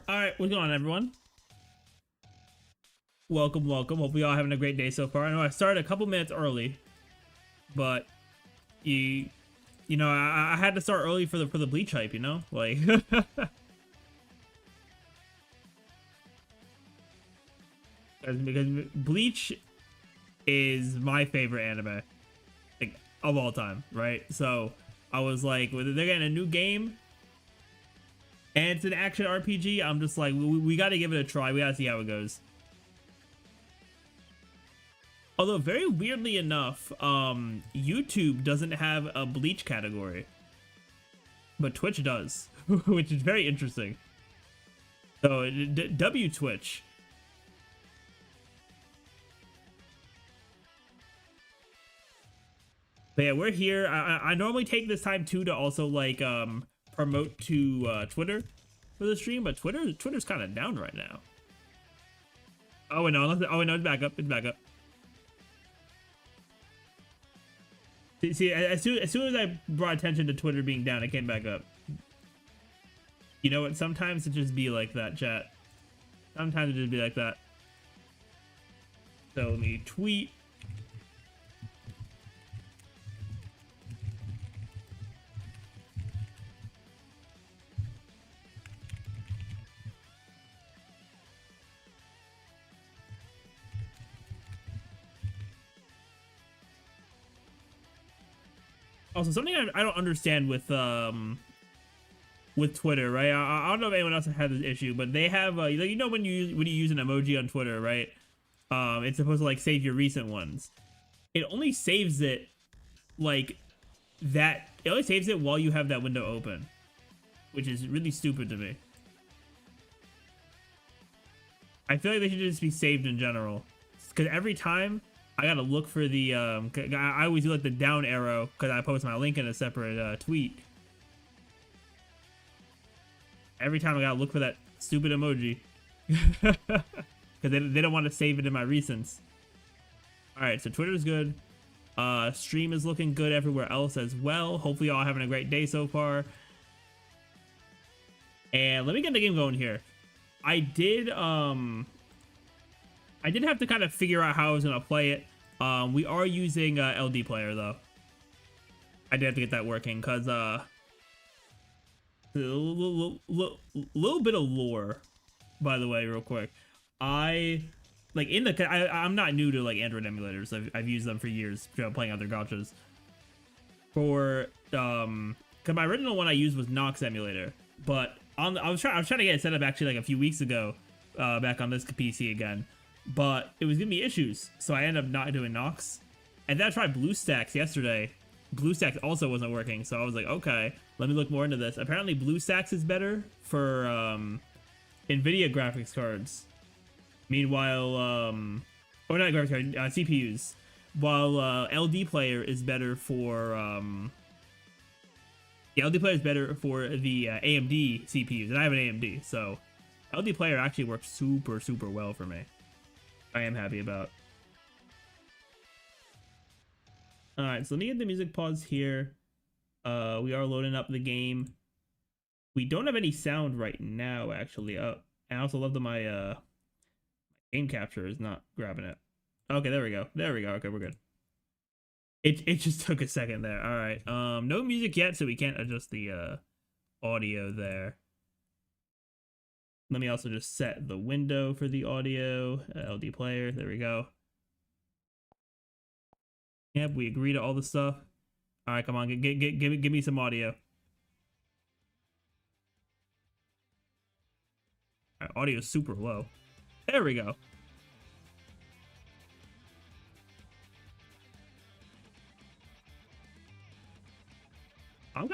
Alright, what's going on, everyone? Welcome, welcome. Hope we all having a great day so far. I know I started a couple minutes early, but you know, I had to start early for the Bleach hype, you know? Like because Bleach is my favorite anime, like, of all time, right? So I was like, whether they're getting a new game and it's an action RPG, I'm just like, we got to give it a try. We got to see how it goes. Although, very weirdly enough, YouTube doesn't have a Bleach category, but Twitch does, which is very interesting. So, W Twitch. But yeah, we're here. I normally take this time too to also like promote to Twitter for the stream, but Twitter's kind of down right now. Oh wait, no, it's back up. It's back up. See, as soon as I brought attention to Twitter being down, it came back up. You know what? Sometimes it just be like that, chat. Sometimes it just be like that. So let me tweet. Also, something I don't understand with Twitter, right? I don't know if anyone else has had this issue, but they have like, you know, when you use an emoji on Twitter, right? It's supposed to like save your recent ones. It only saves it like that. It only saves it while you have that window open, which is really stupid to me. I feel like they should just be saved in general, because every time I gotta look for the I always do like the down arrow because I post my link in a separate tweet. Every time I gotta look for that stupid emoji because they don't want to save it in my recents. All right, so Twitter's good. Stream is looking good everywhere else as well. Hopefully, y'all having a great day so far. And let me get the game going here. I did have to kind of figure out how I was gonna play it. We are using LD player though. I did have to get that working because a little bit of lore, by the way, real quick. I'm not new to like Android emulators. I've used them for years, playing other gachas. For because my original one I used was Nox emulator, but I was trying to get it set up actually like a few weeks ago, back on this PC again. But it was giving me issues, so I ended up not doing Nox. And then I tried BlueStacks yesterday. BlueStacks also wasn't working, so I was like, okay, let me look more into this. Apparently, BlueStacks is better for NVIDIA graphics cards. Meanwhile, or not graphics cards, CPUs. While LD Player is better for LD Player is better for the AMD CPUs, and I have an AMD, so LD Player actually works super well for me. I am happy about. Alright, so let me get the music pause here. We are loading up the game. We don't have any sound right now, actually. I also love that my game capture is not grabbing it. Okay, there we go. There we go. Okay, we're good. It just took a second there. Alright. No music yet, so we can't adjust the audio there. Let me also just set the window for the audio, LD player. There we go. Yep, we agree to all the stuff. All right, come on, give me some audio. All right, audio is super low. There we go. I'm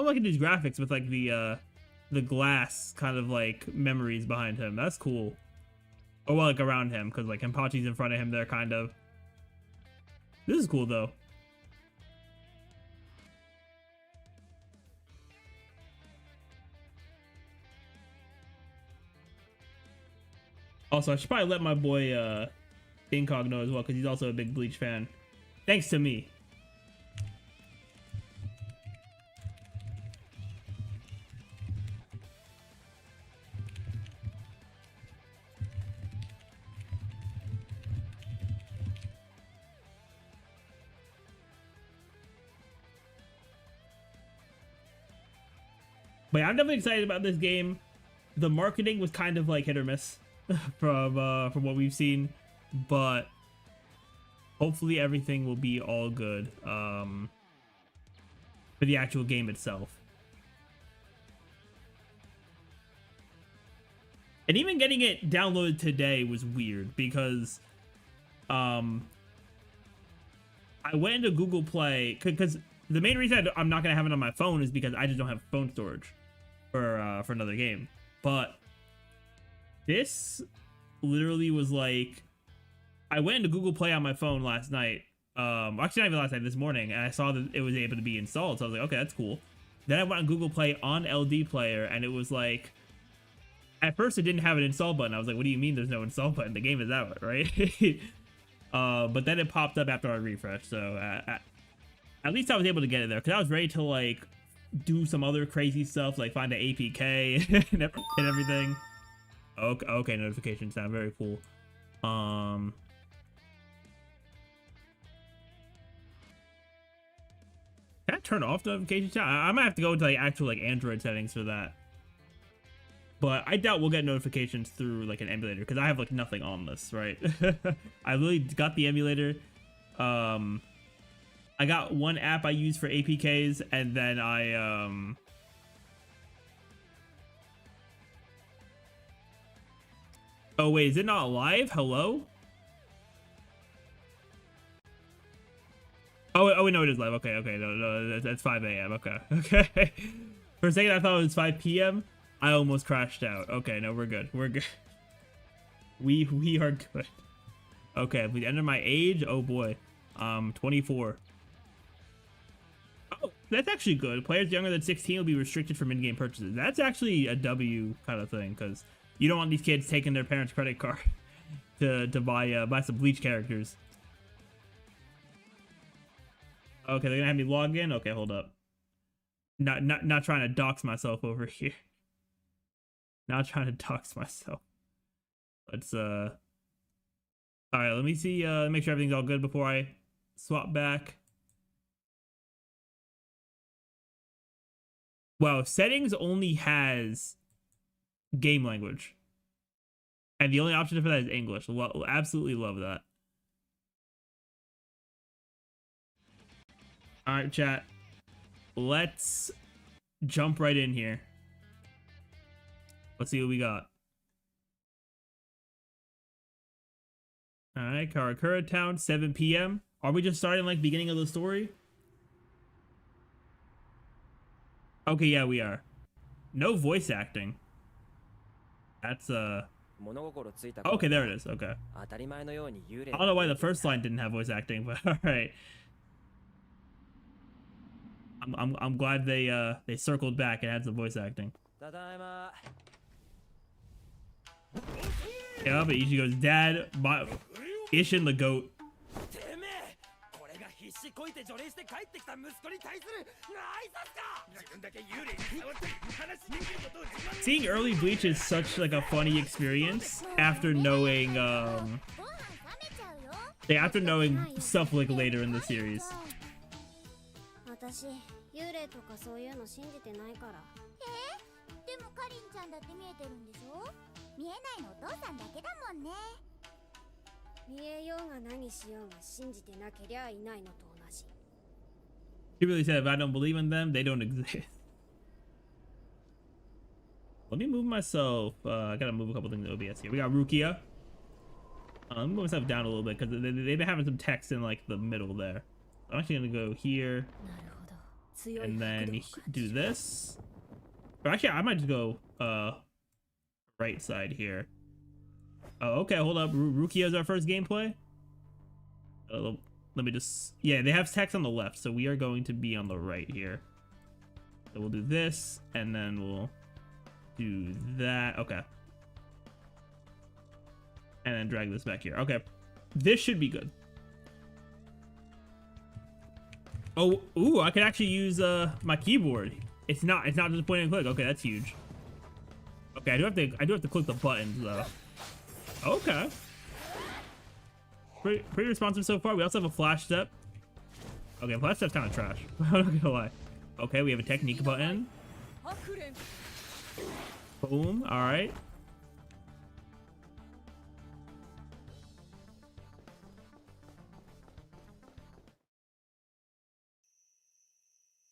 looking at these graphics with like the glass kind of like memories behind him. That's cool. Or well, like around him, because like Kenpachi's in front of him there, kind of. This is cool though. Also, I should probably let my boy Incog know as well, because he's also a big Bleach fan. Thanks to me. But yeah, I'm definitely excited about this game. The marketing was kind of like hit or miss from what we've seen, but hopefully everything will be all good for the actual game itself. And even getting it downloaded today was weird because I went into Google Play because the main reason I'm not gonna have it on my phone is because I just don't have phone storage for another game. But this literally was like, I went into Google Play on my phone last night. Actually, not even last night, this morning, and I saw that it was able to be installed. So I was like, okay, that's cool. Then I went on Google Play on LD Player, and it was like, at first it didn't have an install button. I was like, what do you mean there's no install button? The game is out, right? But then it popped up after I refreshed. So at least I was able to get it there because I was ready to like do some other crazy stuff, like find an APK and everything. Okay, notification sound very cool. Can I turn off notification sound? I might have to go into like actual like Android settings for that. But I doubt we'll get notifications through like an emulator because I have like nothing on this, right? I literally got the emulator. I got one app I use for APKs, and then oh wait, is it not live? Hello? Oh wait, no, it is live. Okay, no, that's 5 a.m. Okay. For a second, I thought it was 5 p.m. I almost crashed out. Okay, no, we're good. We're good. We are good. Okay, if we enter my age, oh boy, 24. Oh, that's actually good. Players younger than 16 will be restricted from in-game purchases. That's actually a W kind of thing because you don't want these kids taking their parents' credit card to buy some Bleach characters. Okay, they're gonna have me log in. Okay, hold up. Not trying to dox myself over here. Not trying to dox myself. Let's all right, let me see, make sure everything's all good before I swap back. Wow, settings only has game language. And the only option for that is English. Absolutely love that. All right, chat. Let's jump right in here. Let's see what we got. All right, Karakura Town, 7 p.m. Are we just starting like beginning of the story? Okay, yeah, we are. No voice acting. That's okay, there it is. Okay. I don't know why the first line didn't have voice acting, but all right. I'm glad they circled back and had some voice acting. Yeah, but Ichigo's dad, Ishin the goat. Seeing early Bleach is such like a funny experience after knowing stuff like later in the series. She really said, if I don't believe in them, they don't exist. Let me move myself. I gotta move a couple things in OBS here. We got Rukia. Let me move myself down a little bit because they've been having some text in like the middle there. I'm actually gonna go here and then do this. Or actually, I might just go right side here. Oh, okay, hold up. Rukia is our first gameplay. Let me just... Yeah, they have text on the left, so we are going to be on the right here. So we'll do this, and then we'll do that. Okay. And then drag this back here. Okay. This should be good. Oh, ooh, I can actually use my keyboard. It's not just point and click. Okay, that's huge. Okay, I do have to click the buttons though. Okay. Pretty responsive so far. We also have a flash step. Okay, flash step's kind of trash. I'm not gonna lie. Okay, we have a technique button. Boom. All right.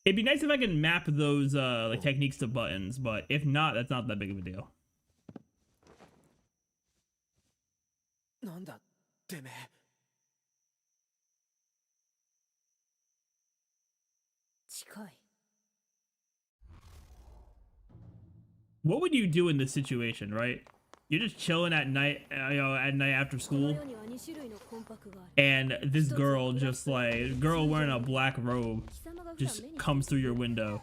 It'd be nice if I could map those like techniques to buttons, but if not, that's not that big of a deal. なんだてめえ。近い。 What would you do in this situation, right? You're just chilling at night, at night after この school, 世には2種類の魂魄がある。 and this girl just like girl wearing a black robe 貴様が普段 just 目に comes through your window.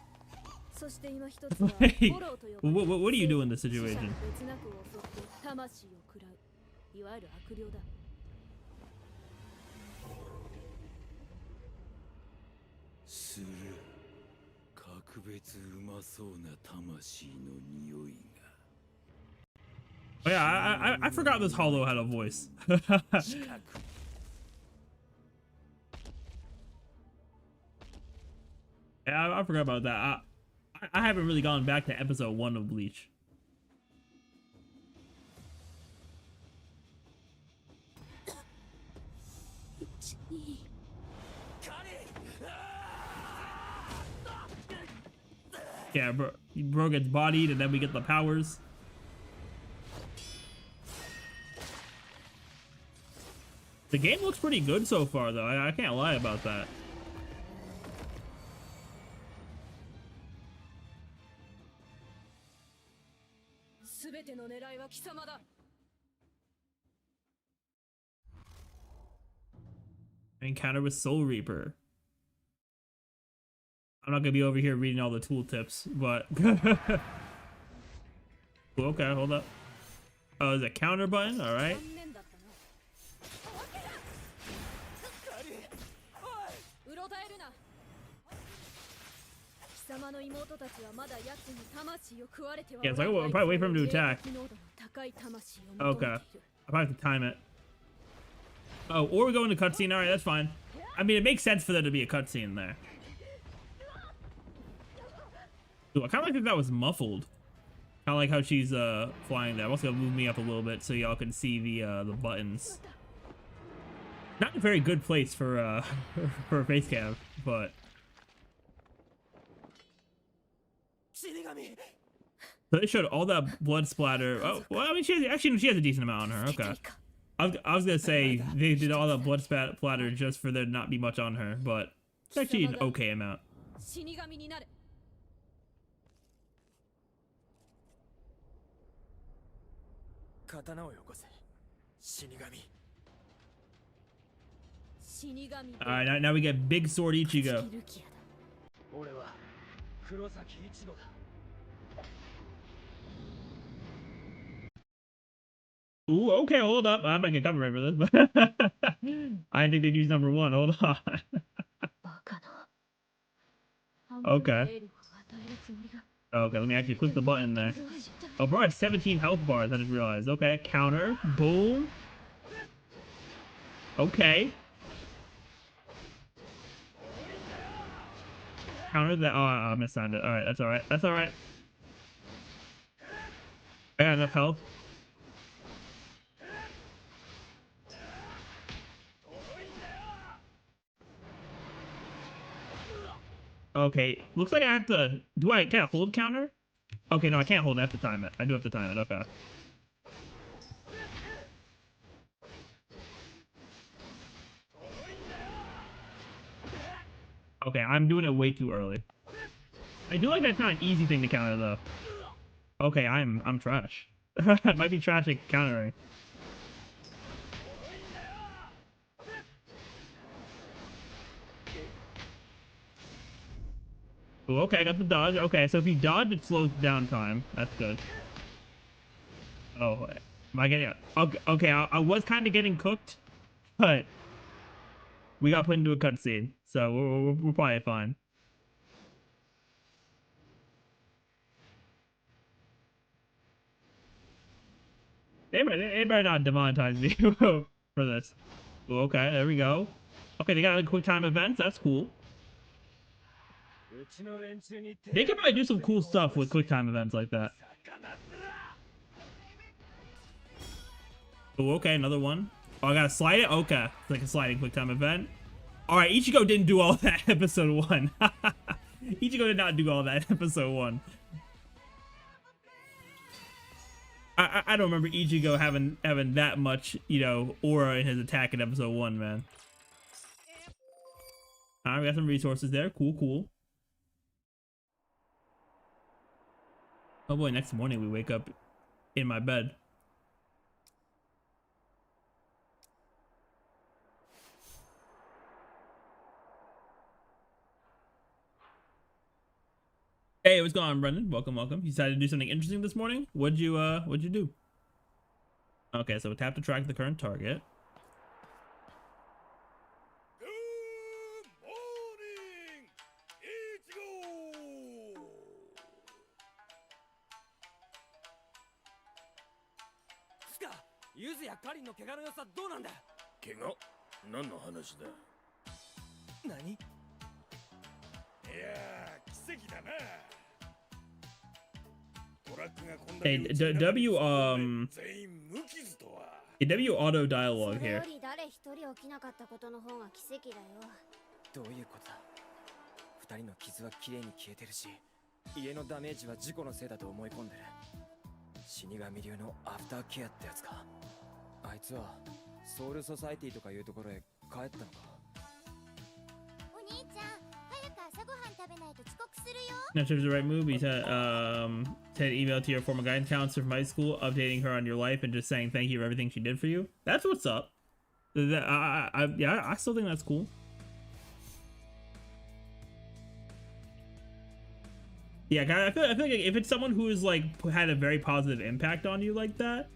そして今一つは Hey, フォローと呼ばれる what do you do in this 死者 situation? の別なくを襲って魂を食らういわゆる悪霊だ。する。格別うまそうな魂の匂いが。 Oh yeah, I forgot this Hollow had a voice. 近く。 Yeah, I forgot about that. I haven't really gone back to episode 1 of Bleach. Yeah, bro gets bodied, and then we get the powers. The game looks pretty good so far, though. I can't lie about that. Encounter with Soul Reaper. I'm not gonna be over here reading all the tooltips, but okay, hold up. Oh, there's a counter button. All right. 貴様の妹たちはまだ奴に魂を食われては Yeah, so I'll probably wait for him to attack. 高い魂を求めて Okay. いる I probably have to time it. Oh, or we go into cutscene. All right, that's fine. I mean, it makes sense for there to be a cutscene there. Ooh, I kind of like that was muffled. Kind of like how she's flying there. I'm also gonna move me up a little bit so y'all can see the buttons. Not a very good place for for a face cam, but. So they showed all that blood splatter. Oh, well, I mean, she has a decent amount on her. Okay. I was gonna say they did all that blood splatter just for there to not be much on her, but it's actually an okay amount. 死神になれ 刀をよこせ。死神。 死神 All right, now we get big sword Ichigo. ルキアだ 俺は黒崎一護だ。 Ooh, okay, hold up. I'm making a cover for this, but I didn't think they'd use number 1. Hold on. バカな Okay. Okay, let me actually click the button there. Oh, bro, I have 17 health bars. I just realized. Okay, counter. Boom. Okay. Counter that. Oh, I missigned it. Alright, that's alright. That's alright. I got enough health. Okay, looks like I have to. Can I hold counter? Okay, no, I can't hold it. I have to time it. I do have to time it. Okay. Okay, I'm doing it way too early. I do like that it's not an easy thing to counter though. Okay, I'm trash. I might be trash at countering. Ooh, okay, I got the dodge. Okay, so if you dodge, it slows down time. That's good. Oh, am I getting... Okay, I was kind of getting cooked, but we got put into a cutscene, so we're probably fine. They better not demonetize me for this. Ooh, okay, there we go. Okay, they got a quick time events. That's cool. They could probably do some cool stuff with quick time events like that. Oh, okay, another one. Oh, I gotta slide it? Okay. It's like a sliding quick time event. Alright, Ichigo didn't do all that in episode 1. Ichigo did not do all that in episode 1. I don't remember Ichigo having that much, you know, aura in his attack in episode 1, man. Alright, we got some resources there. Cool, cool. Oh boy, next morning we wake up in my bed. Hey, what's going on, Brendan? Welcome, welcome. You decided to do something interesting this morning? What'd you do? Okay, so tap to track the current target. Good morning, Ichigo! つか、ユズやカリンの怪我の良さどうなんだ？怪我？何の話だ？何？いやー、奇跡だな。 Hey, W auto dialogue here. どういうことだ？二人の傷はきれいに消えてるし、家のダメージは事故のせいだと思い込んでる。死神流のアフターケアってやつか。あいつはソウルソサイティとかいうところへ帰ったのか。お兄ちゃん、早く朝ごはん食べないと遅刻するよ。 Not sure if it's the right move. He said, sent an email to your former guidance counselor from high school, updating her on your life and just saying thank you for everything she did for you. That's what's up. Yeah, I still think that's cool. Yeah, I feel like if it's someone who is like had a very positive impact on you like that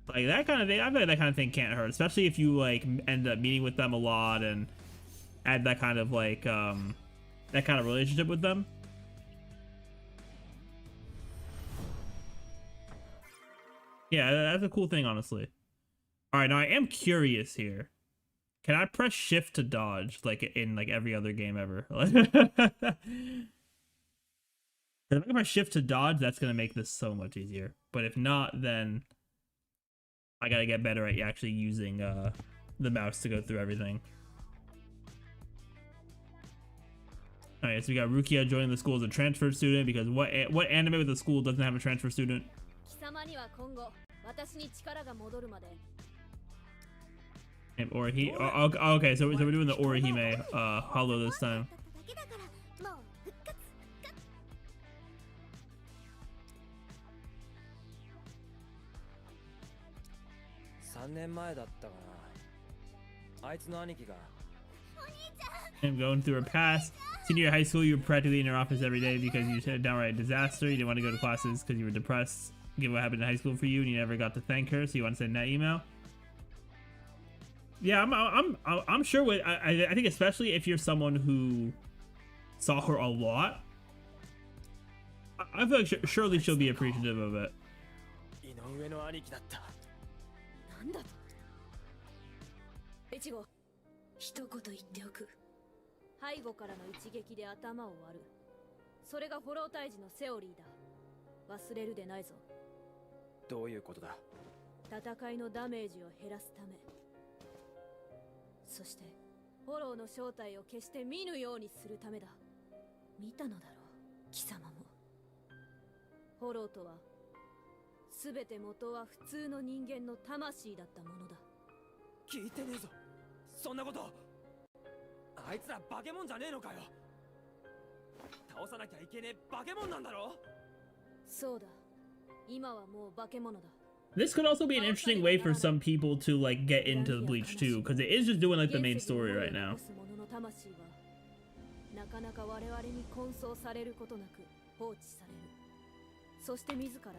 kind of thing, I feel like that kind of thing can't hurt, especially if you like end up meeting with them a lot and add that kind of like that kind of relationship with them. Yeah, that's a cool thing, honestly. All right, now I am curious here. Can I press shift to dodge like in like every other game ever? If I press shift to dodge, that's gonna make this so much easier. But if not, then I gotta get better at actually using the mouse to go through everything. All right, so we got Rukia joining the school as a transfer student because what anime with a school doesn't have a transfer student? And Orihime. Oh, okay, so we're doing the Orihime hollow this time. 3年前だったかな。あいつの兄貴が。 And going through her past. Senior high school, you were practically in her office every day because you had a downright disaster. You didn't want to go to classes because you were depressed. Given what happened in high school for you, and you never got to thank her, so you want to send that email. Yeah, I'm sure. I think especially if you're someone who saw her a lot, I feel like surely she'll be appreciative of it. なんだと？越後、一言言っておく。背後からの一撃で頭を割る。それがフォロー退治のセオリーだ。忘れるでないぞ。どういうことだ？戦いのダメージを減らすため。そしてフォローの正体を決して見ぬようにするためだ。見たのだろう、貴様も。フォローとは。 すべて元は普通の人間の魂だったものだ。聞いてねえぞ。そんなこと。あいつら化け物じゃねえのかよ。倒さなきゃいけねえ化け物なんだろ。そうだ。今はもう化け物だ。 This could also be an interesting way for some people to like get into Bleach too, because it is just doing like the main story right now. なかなか我々に混葬されることなく放置される。そして自ら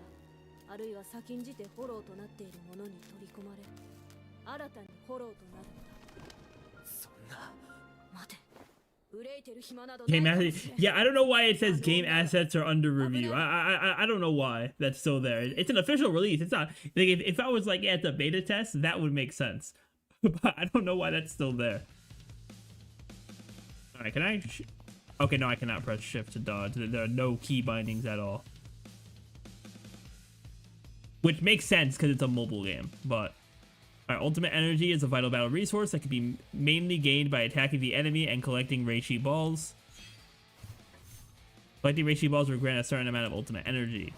あるいは先んじてフォローとなっているものに取り込まれ新たにフォローとなるのだ。そんな。待て。憂いてる暇などないかもしれない。 Yeah, I don't know why it says game assets are under review. I don't know why that's still there. It's an official release. It's not like if I was like, yeah, it's a beta test, that would make sense. But I don't know why that's still there. All right, can I? Okay, no, I cannot press shift to dodge. There are no key bindings at all. Which makes sense because it's a mobile game, but... Alright, ultimate energy is a vital battle resource that can be mainly gained by attacking the enemy and collecting Reishi balls. Collecting Reishi balls will grant a certain amount of ultimate energy.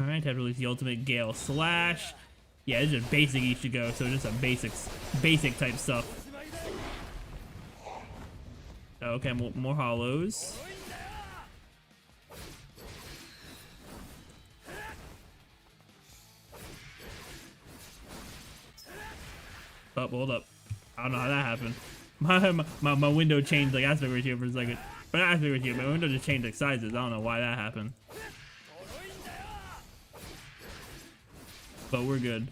Alright, time to release the ultimate Gale Slash. Yeah, it's just basic Ichigo, so just a basic type stuff. Okay, more hollows. Oh, hold up. I don't know how that happened. My window changed like aspect ratio for a second. But not aspect ratio, my window just changed like sizes. I don't know why that happened. But we're good.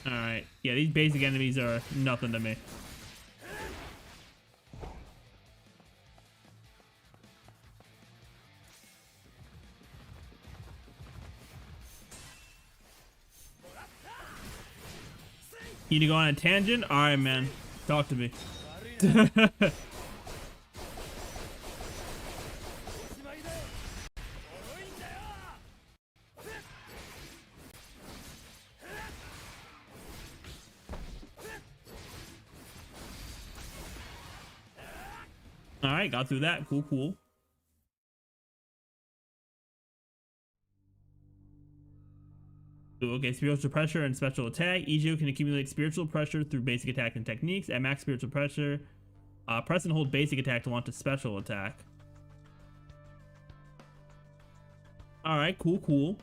Alright. Yeah, these basic enemies are nothing to me. You need to go on a tangent? Alright, man. Talk to me. Alright, got through that. Cool, cool. Ooh, okay, spiritual pressure and special attack. Ichigo can accumulate spiritual pressure through basic attack and techniques. At max spiritual pressure, press and hold basic attack to launch a special attack. Alright, cool, cool.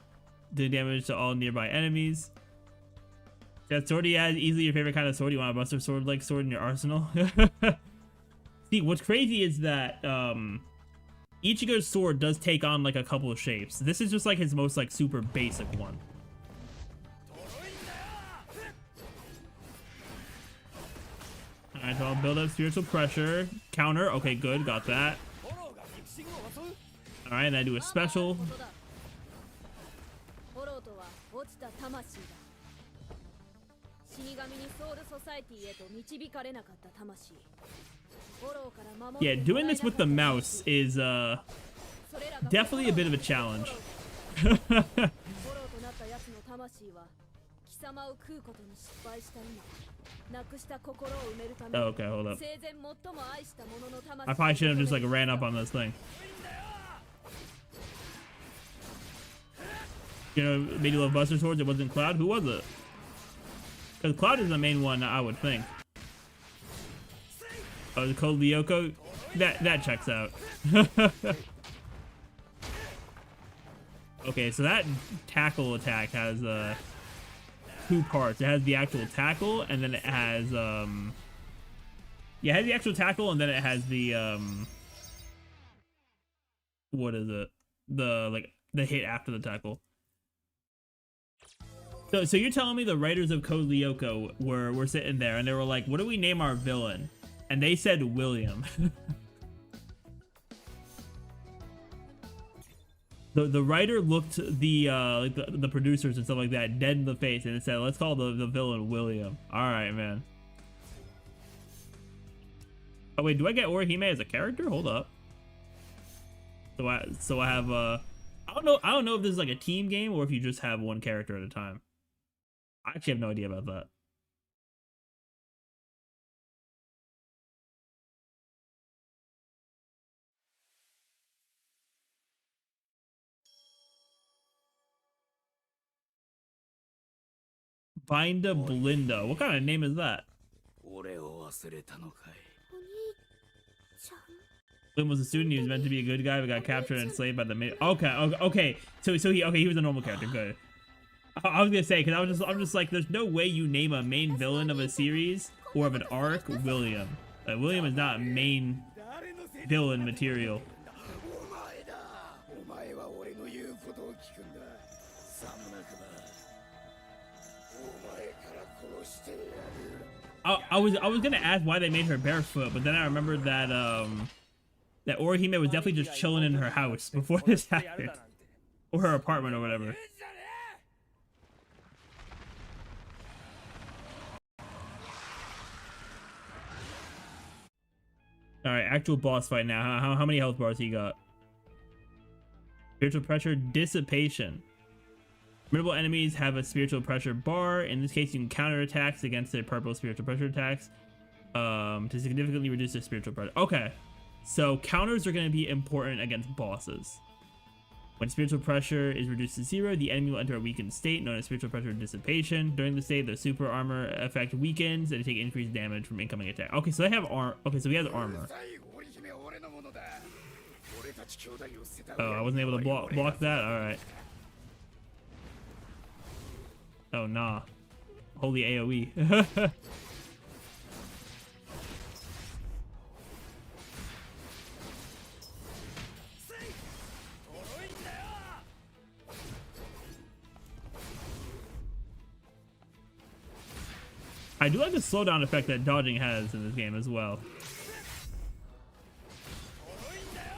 Do damage to all nearby enemies. That sword he has, easily your favorite kind of sword. You want a buster sword like sword in your arsenal? See, what's crazy is that Ichigo's sword does take on like a couple of shapes. This is just like his most like super basic one. Alright, so I'll build up spiritual pressure. Counter. Okay, good. Got that. Alright, and I do a special. Yeah, doing this with the mouse is definitely a bit of a challenge. Oh, okay, hold up. I probably should have just like ran up on this thing. You know, made you love Buster Swords. It wasn't Cloud. Who was it? Because Cloud is the main one, I would think. Oh, the Code Lyoko? That checks out. Okay, so that tackle attack has two parts. It has the actual tackle, and then it has yeah, it has the actual tackle, and then it has the what is it? The hit after the tackle. So you're telling me the writers of Code Lyoko were sitting there and they were like, what do we name our villain? And they said William. The writer looked the producers and stuff like that dead in the face and it said, let's call the villain William. Alright, man. Oh wait, do I get Orihime as a character? Hold up. So I have I don't know if this is like a team game or if you just have one character at a time. I actually have no idea about that. Binda Blinda. What kind of name is that? Flynn was a student. He was meant to be a good guy, but got captured and enslaved by the main. Okay. So he was a normal character. Good. I was gonna say because I'm just like, there's no way you name a main villain of a series or of an arc William. William is not main villain material. I was gonna ask why they made her barefoot, but then I remembered that that Orihime was definitely just chilling in her house before this happened, or her apartment or whatever. All right, actual boss fight now. How many health bars he got? Spiritual pressure, dissipation. Formidable enemies have a spiritual pressure bar. In this case, you can counter attacks against their purple spiritual pressure attacks to significantly reduce their spiritual pressure. Okay, so counters are going to be important against bosses. When spiritual pressure is reduced to 0, the enemy will enter a weakened state known as spiritual pressure dissipation. During the state, the super armor effect weakens and they take increased damage from incoming attack. Okay, so they have armor. Okay, so he has armor. Oh, I wasn't able to block that? Alright. Oh, nah. Holy AoE. I do like the slowdown effect that dodging has in this game as well.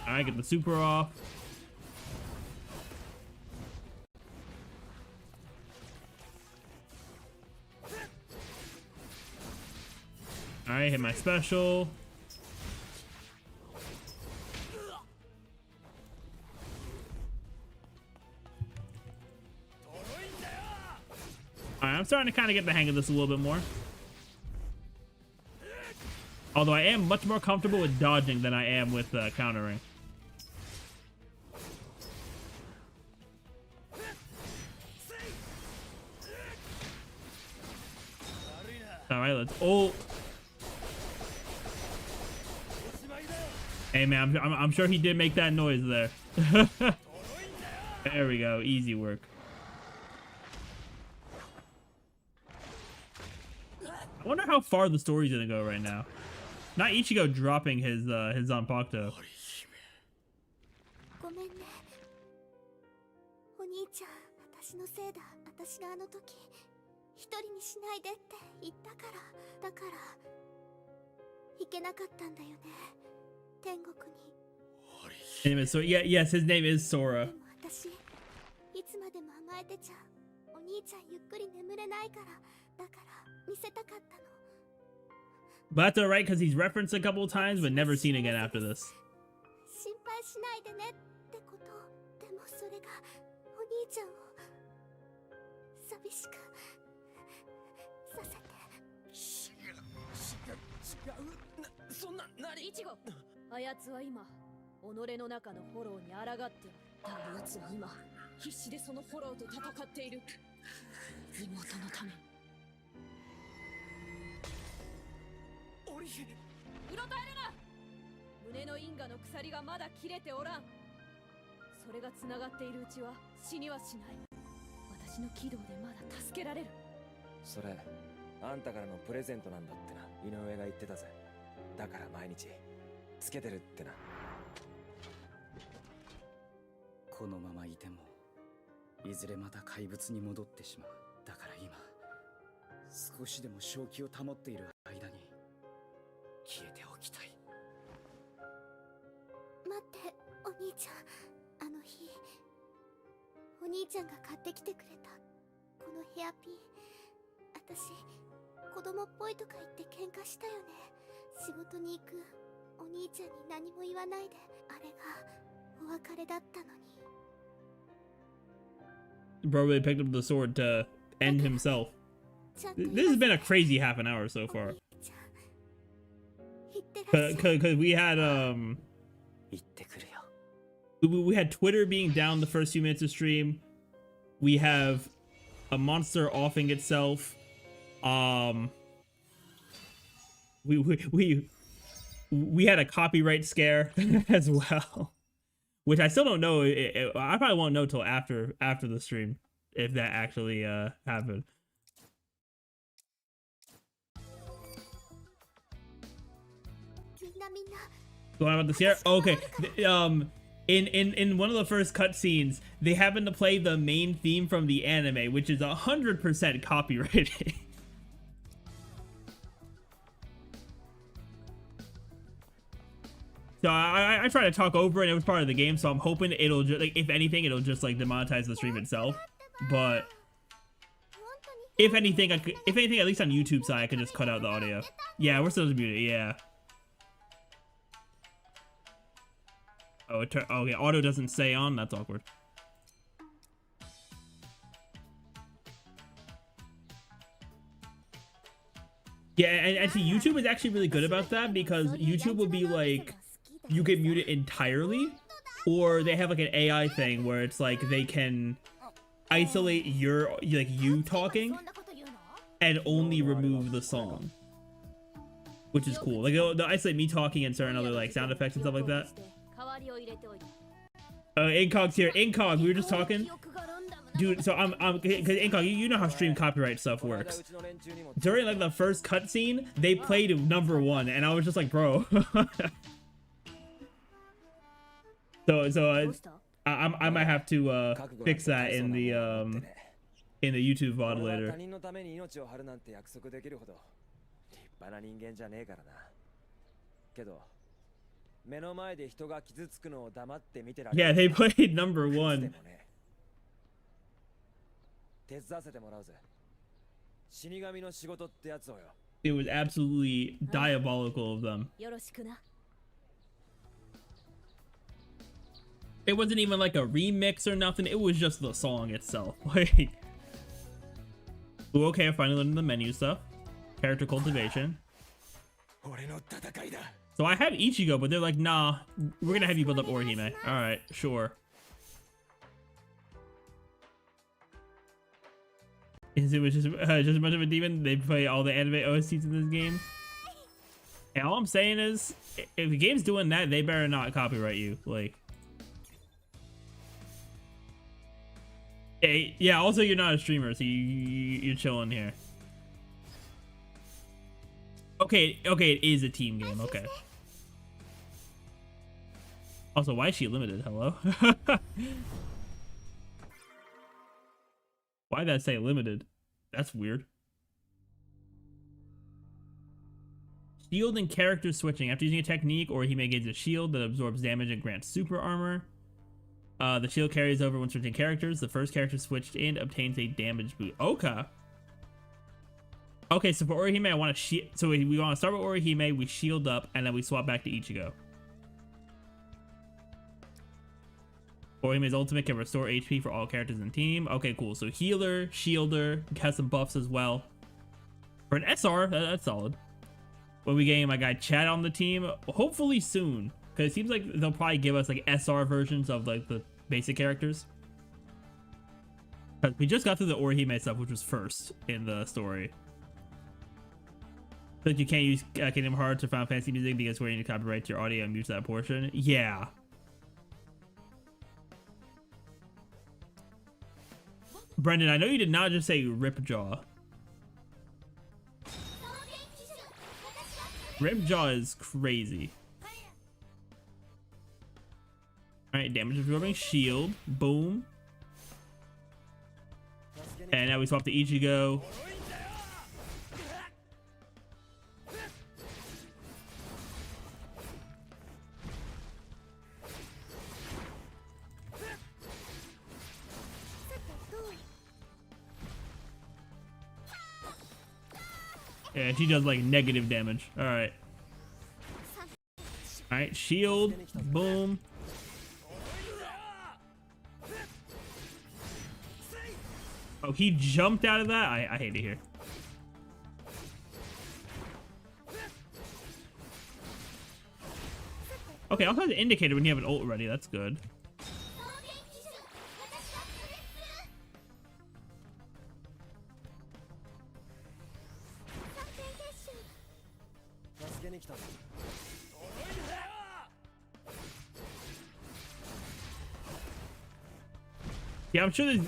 Alright, get the super off. Alright, hit my special. Alright, I'm starting to kind of get the hang of this a little bit more. Although I am much more comfortable with dodging than I am with countering. Alright, let's ult. Hey man, I'm sure he did make that noise there. There we go, easy work. I wonder how far the story's gonna go right now. Not Ichigo dropping his Zanpakuto. ごめんね。お兄ちゃん、私のせいだ。私があの時一人にしないでって言ったから。だから行けなかったんだよね。天国に。Name is Sora. Yeah, yes, his name is Sora. でも私いつまでも甘えてちゃお兄ちゃんゆっくり眠れないから。だから見せたかったの。 But that's alright because he's referenced a couple of times but never seen again after this. 心配しないでねってこと。でもそれがお兄ちゃんを寂しくさせて。そんな、何？イチゴ、あやつは今己の中のフォローに抗ってる。だがやつは今必死でそのフォローと戦っている。妹のため。うろたえるな。胸の因果の鎖がまだ切れておらん。それが繋がっているうちは死にはしない。私の軌道でまだ助けられる。それあんたからのプレゼントなんだってな、井上が言ってたぜ。だから毎日つけてるってな。このままいてもいずれまた怪物に戻ってしまう。だから今少しでも正気を保っている間に消えておきたい。待ってお兄ちゃん、あの日お兄ちゃんが買ってきてくれたこのヘアピン、私子供っぽいとか言って喧嘩したよね。仕事に行くお兄ちゃんに何も言わないで。あれがお別れだったのに。 Bro really picked up the sword to end himself. This has been a crazy half an hour so far. Cause we had we had Twitter being down the first few minutes of stream. We have a monster offing itself. We had a copyright scare as well, which I still don't know. I probably won't know till after the stream if that actually happened. Going about the Sierra. Oh, okay. In one of the first cutscenes, they happen to play the main theme from the anime, which is 100% copyrighted. So I tried to talk over it, and it was part of the game, so I'm hoping it'll just, like, if anything, it'll just like demonetize the stream itself. But if anything, at least on YouTube side, I could just cut out the audio. Yeah, we're still muted. Yeah. Oh, okay. Auto doesn't stay on. That's awkward. Yeah, and see, YouTube is actually really good about that because YouTube will be like, you can mute it entirely, or they have like an AI thing where it's like they can isolate you talking and only remove the song, which is cool. Like they'll isolate me talking and certain other like sound effects and stuff like that. Incog's here. Incog, we were just talking. Dude, so I'm because Incog, you know how stream copyright stuff works. During like the first cutscene, they played #1, and I was just like, bro. I might have to fix that in the YouTube VOD later. 目の前で人が傷つくのを黙って見てら Yeah, they played #1. 手伝わせてもらうぜ。死神の仕事ってやつをよ。 It was absolutely diabolical of them. よろしくな。 It wasn't even like a remix or nothing. It was just the song itself. Like, ooh, okay, I finally learned the menu stuff. Character cultivation. 俺の戦いだ。 So I have Ichigo, but they're like, nah, we're gonna have you build up Orihime. Alright, sure. Is it just a bunch of a demon? They play all the anime OSTs in this game? And all I'm saying is, if the game's doing that, they better not copyright you. Like, hey, yeah, also you're not a streamer, so you're chilling here. Okay, it is a team game, okay. Also, why is she limited? Hello? Why'd that say limited? That's weird. Shield and character switching. After using a technique, or he may gain a shield that absorbs damage and grants super armor. The shield carries over when switching characters. The first character switched in obtains a damage boost. Okay. Okay, so for Orihime, I want to shield. So we want to start with Orihime, we shield up, and then we swap back to Ichigo. Orihime's ultimate can restore HP for all characters in the team. Okay, cool. So healer, shielder, has some buffs as well. For an SR, that's solid. When we getting my guy Chad on the team, hopefully soon, because it seems like they'll probably give us like SR versions of like the basic characters. Because we just got through the Orihime stuff, which was first in the story. But you can't use Kingdom Hearts or Final Fantasy music because we're going to copyright your audio and mute that portion. Yeah. Brendan, I know you did not just say Ripjaw. Ripjaw is crazy. Alright, damage absorbing shield. Boom. And now we swap to Ichigo. Yeah, she does like negative damage. Alright. Alright, shield. Boom. Oh, he jumped out of that? I hate it here. Okay, I'll have the indicator when you have an ult ready. That's good. Yeah, I'm sure there's,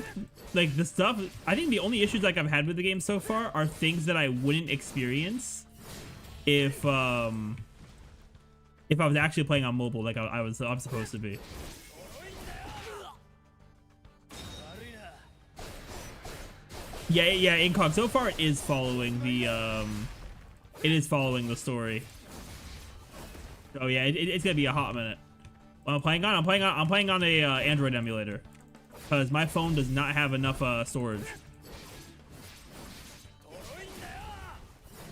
like, the stuff, I think the only issues like I've had with the game so far are things that I wouldn't experience if I was actually playing on mobile like I'm supposed to be. Yeah, Incog, so far it is following the story. Oh yeah, it's gonna be a hot minute. Well, I'm playing on a Android emulator. Because my phone does not have enough storage.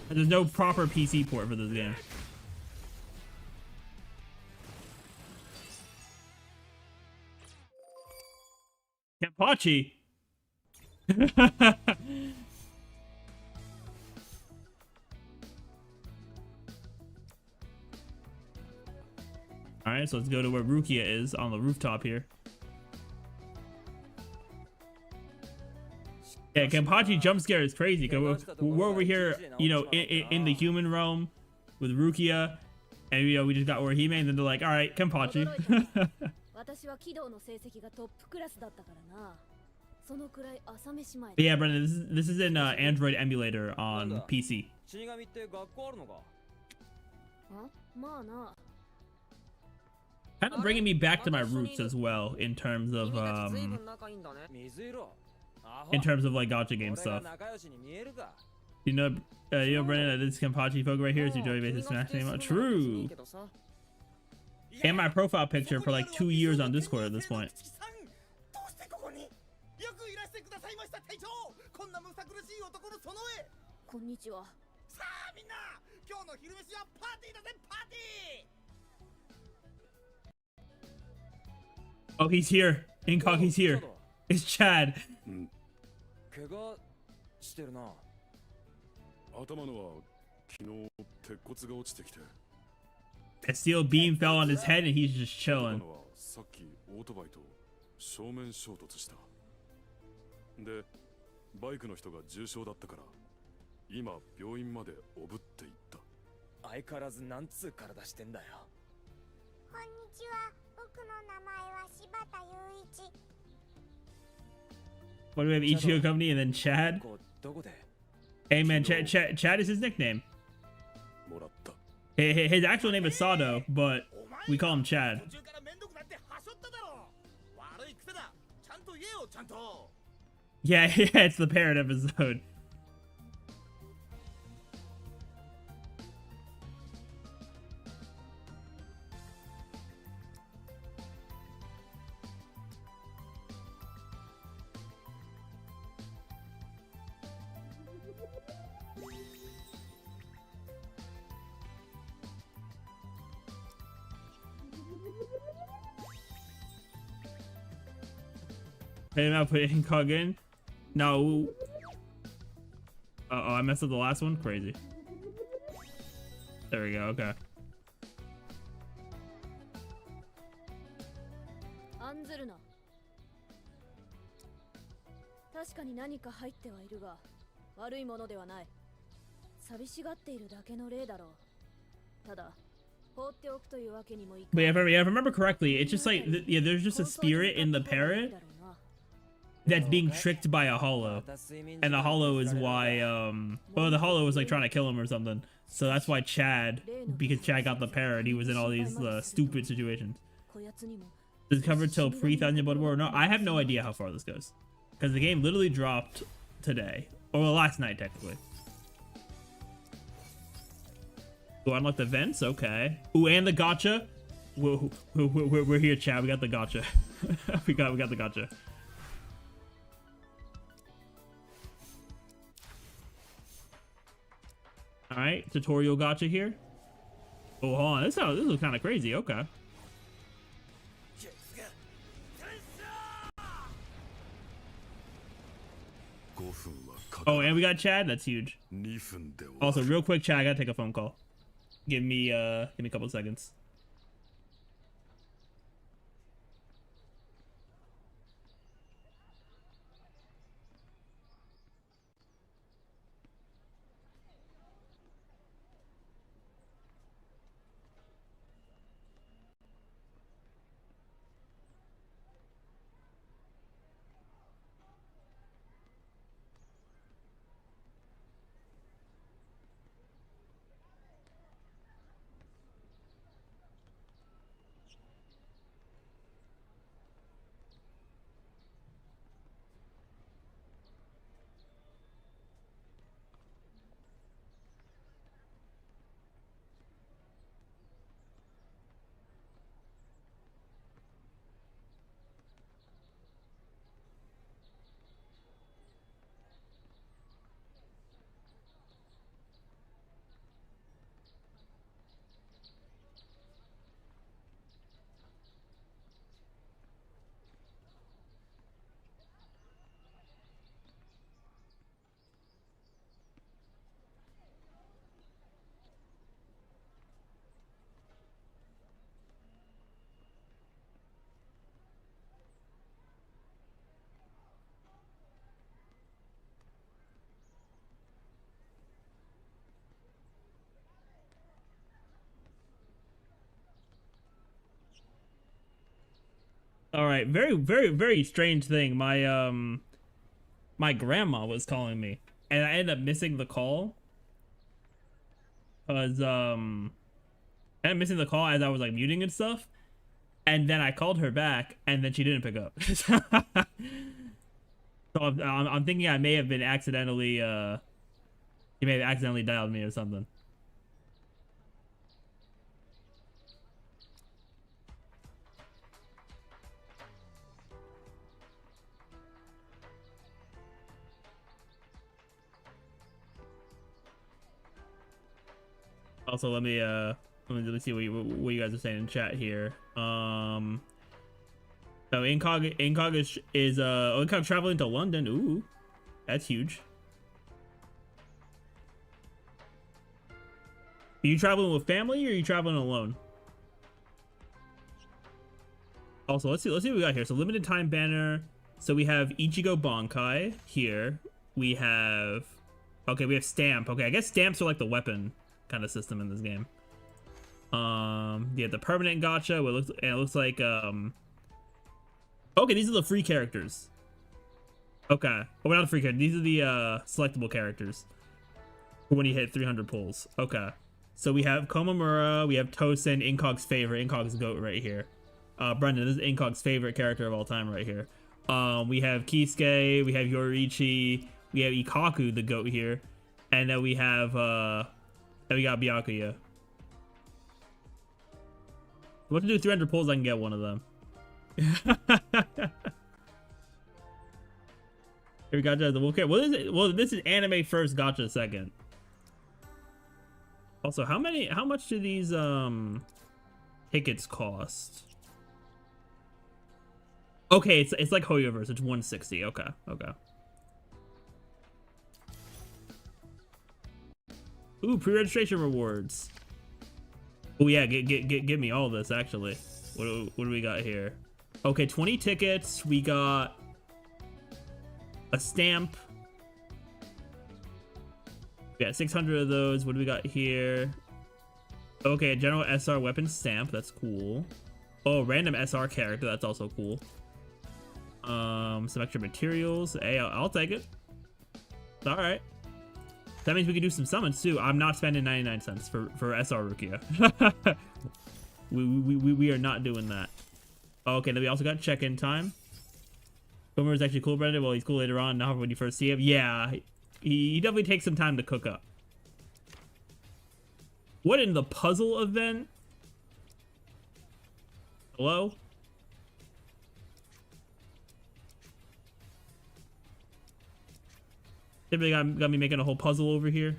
And there's no proper PC port for this game. Kenpachi. All right, so let's go to where Rukia is on the rooftop here. Yeah, Kenpachi jump scare is crazy because we're over here, you know, in the human realm with Rukia, and you know we just got Orihime, and then they're like, all right, Kenpachi. 私は軌道の成績がトップクラスだったからな。そのくらい朝飯前。 But yeah, Brendan, this is an Android emulator on PC. 死神って学校あるのか？あ、まあな。 Kind of bringing me back to my roots as well in terms of like gacha game stuff. You know, Brendan, this Kenpachi folk right here is your joy basis smash name. True. And my profile picture for like 2 years on Discord at this point. こんにちは。 Oh, he's here. Incog, he's here. It's Chad. 怪我してるな。頭のは昨日鉄骨が落ちてきて。 A steel beam fell on his head and he's just chilling. さっきオートバイと正面衝突した。で、バイクの人が重傷だったから、今病院までおぶっていった。相変わらずなんつう体してんだよ。こんにちは。僕の名前は柴田雄一。 What do we have? Ichigo Company and then Chad? どこで？ Hey man, Chad is his nickname. もらった。 His actual name is Sado, but we call him Chad. Yeah, yeah, it's the parrot episode. Hey, I'm put Incog in. No. Uh-oh, I messed up the last one. Crazy. There we go. Okay. 案ずるな。確かに何か入ってはいるが、悪いものではない。寂しがっているだけの例だろう。ただ、放っておくというわけにもいかない。 But yeah, if I remember correctly, it's just like, yeah, there's just a spirit in the parrot that's being tricked by a hollow. And the hollow is why, well, the hollow was like trying to kill him or something. So that's why Chad, because Chad got the parrot, he was in all these stupid situations. This is covered till pre-Thousand Blood War. No, I have no idea how far this goes. Because the game literally dropped today. Or last night, technically. Ooh, unlock the vents? Okay. Ooh, and the gacha. We're here, Chad. We got the gacha. we got the gacha. All right, tutorial gacha here. Oh, hold on. This is kind of crazy. Okay. Oh, and we got Chad. That's huge. Also, real quick, Chad, I gotta take a phone call. Give me a couple seconds. All right, very strange thing. My grandma was calling me, and I ended up missing the call. Cause I ended up missing the call as I was like muting and stuff, and then I called her back, and then she didn't pick up. So I'm thinking I may have been accidentally she may have accidentally dialed me or something. Also, let me see what you guys are saying in chat here. So Incog is Incog traveling to London. Ooh, that's huge. Are you traveling with family or are you traveling alone? Also, let's see what we got here. So limited time banner. So we have Ichigo Bankai here. We have stamp. Okay, I guess stamps are like the weapon kind of system in this game. Yeah, the permanent gacha. It looks like okay, these are the free characters. Okay, oh, not the free characters. These are the selectable characters for when you hit 300 pulls. Okay, so we have Komamura, we have Tosin, Incog's favorite, Incog's goat right here. Brendan, this is Incog's favorite character of all time right here. We have Kisuke, we have Yoriichi, we have Ikaku, the goat here, and then we have we got Byakuya. What to do 300 pulls? I can get one of them. Here we got the okay. What is it? Well, this is anime first, gacha second. Also, how much do these tickets cost? Okay, it's like Hoyoverse. It's 160. Okay. Ooh, pre-registration rewards. Oh yeah, give me all this actually. What do we got here? Okay, 20 tickets. We got a stamp. We got 600 of those. What do we got here? Okay, a general SR weapon stamp. That's cool. Oh, random SR character. That's also cool. Some extra materials. Hey, I'll take it. All right. That means we can do some summons too. I'm not spending 99 cents for SR Rukia. we are not doing that. Okay, then we also got check-in time. Boomer is actually cool, Brendan. Well, he's cool later on. Not when you first see him. Yeah, he definitely takes some time to cook up. What in the puzzle event? Hello? Typically got me making a whole puzzle over here.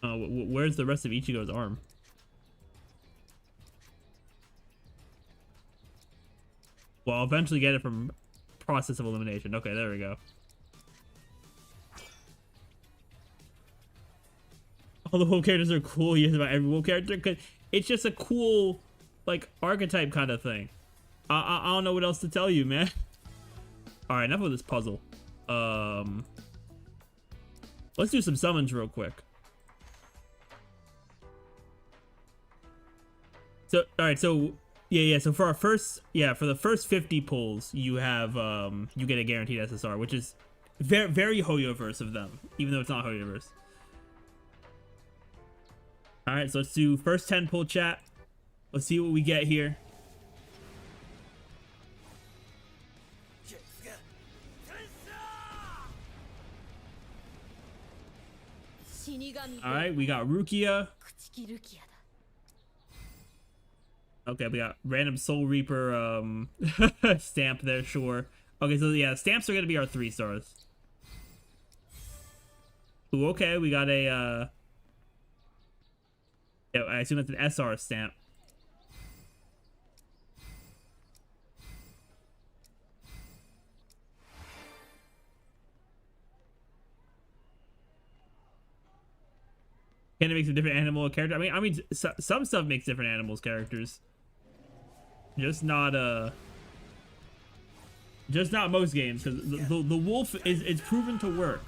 Where's the rest of Ichigo's arm? Well, I'll eventually get it from process of elimination. Okay, there we go. All the wolf characters are cool. Yes, about every wolf character, because it's just a cool, like, archetype kind of thing. I don't know what else to tell you, man. All right, enough of this puzzle. Let's do some summons real quick. So, all right, so yeah. So for our first, for the first 50 pulls, you have you get a guaranteed SSR, which is very Hoyoverse of them, even though it's not Hoyoverse. All right, so let's do first 10 pull chat. Let's see what we get here. All right, we got Rukia. Okay, we got random Soul Reaper stamp there, sure. Okay, so yeah, stamps are gonna be our 3 stars. Ooh, okay, we got a yeah, I assume that's an SR stamp. Can it make some different animal character? I mean, some stuff makes different animals characters. Just not Just not most games, because the wolf is proven to work.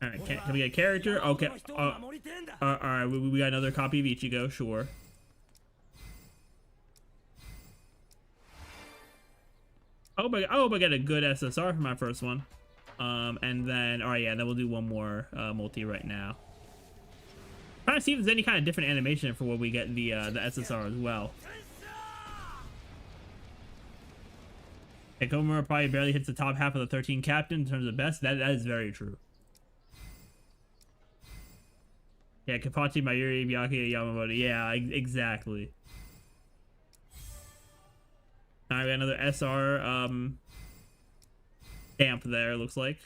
All right, can we get a character? Okay. All right, we got another copy of Ichigo, sure. I hope I get a good SSR for my first one. And then, all right, yeah, then we'll do one more multi right now. Trying to see if there's any kind of different animation for when we get the SSR as well. Kokomura probably barely hits the top half of the 13 captain in terms of best. That is very true. Yeah, Kapachi, Mayuri, Miyake, Yamamoto. Yeah, exactly. All right, we got another SR stamp there, looks like.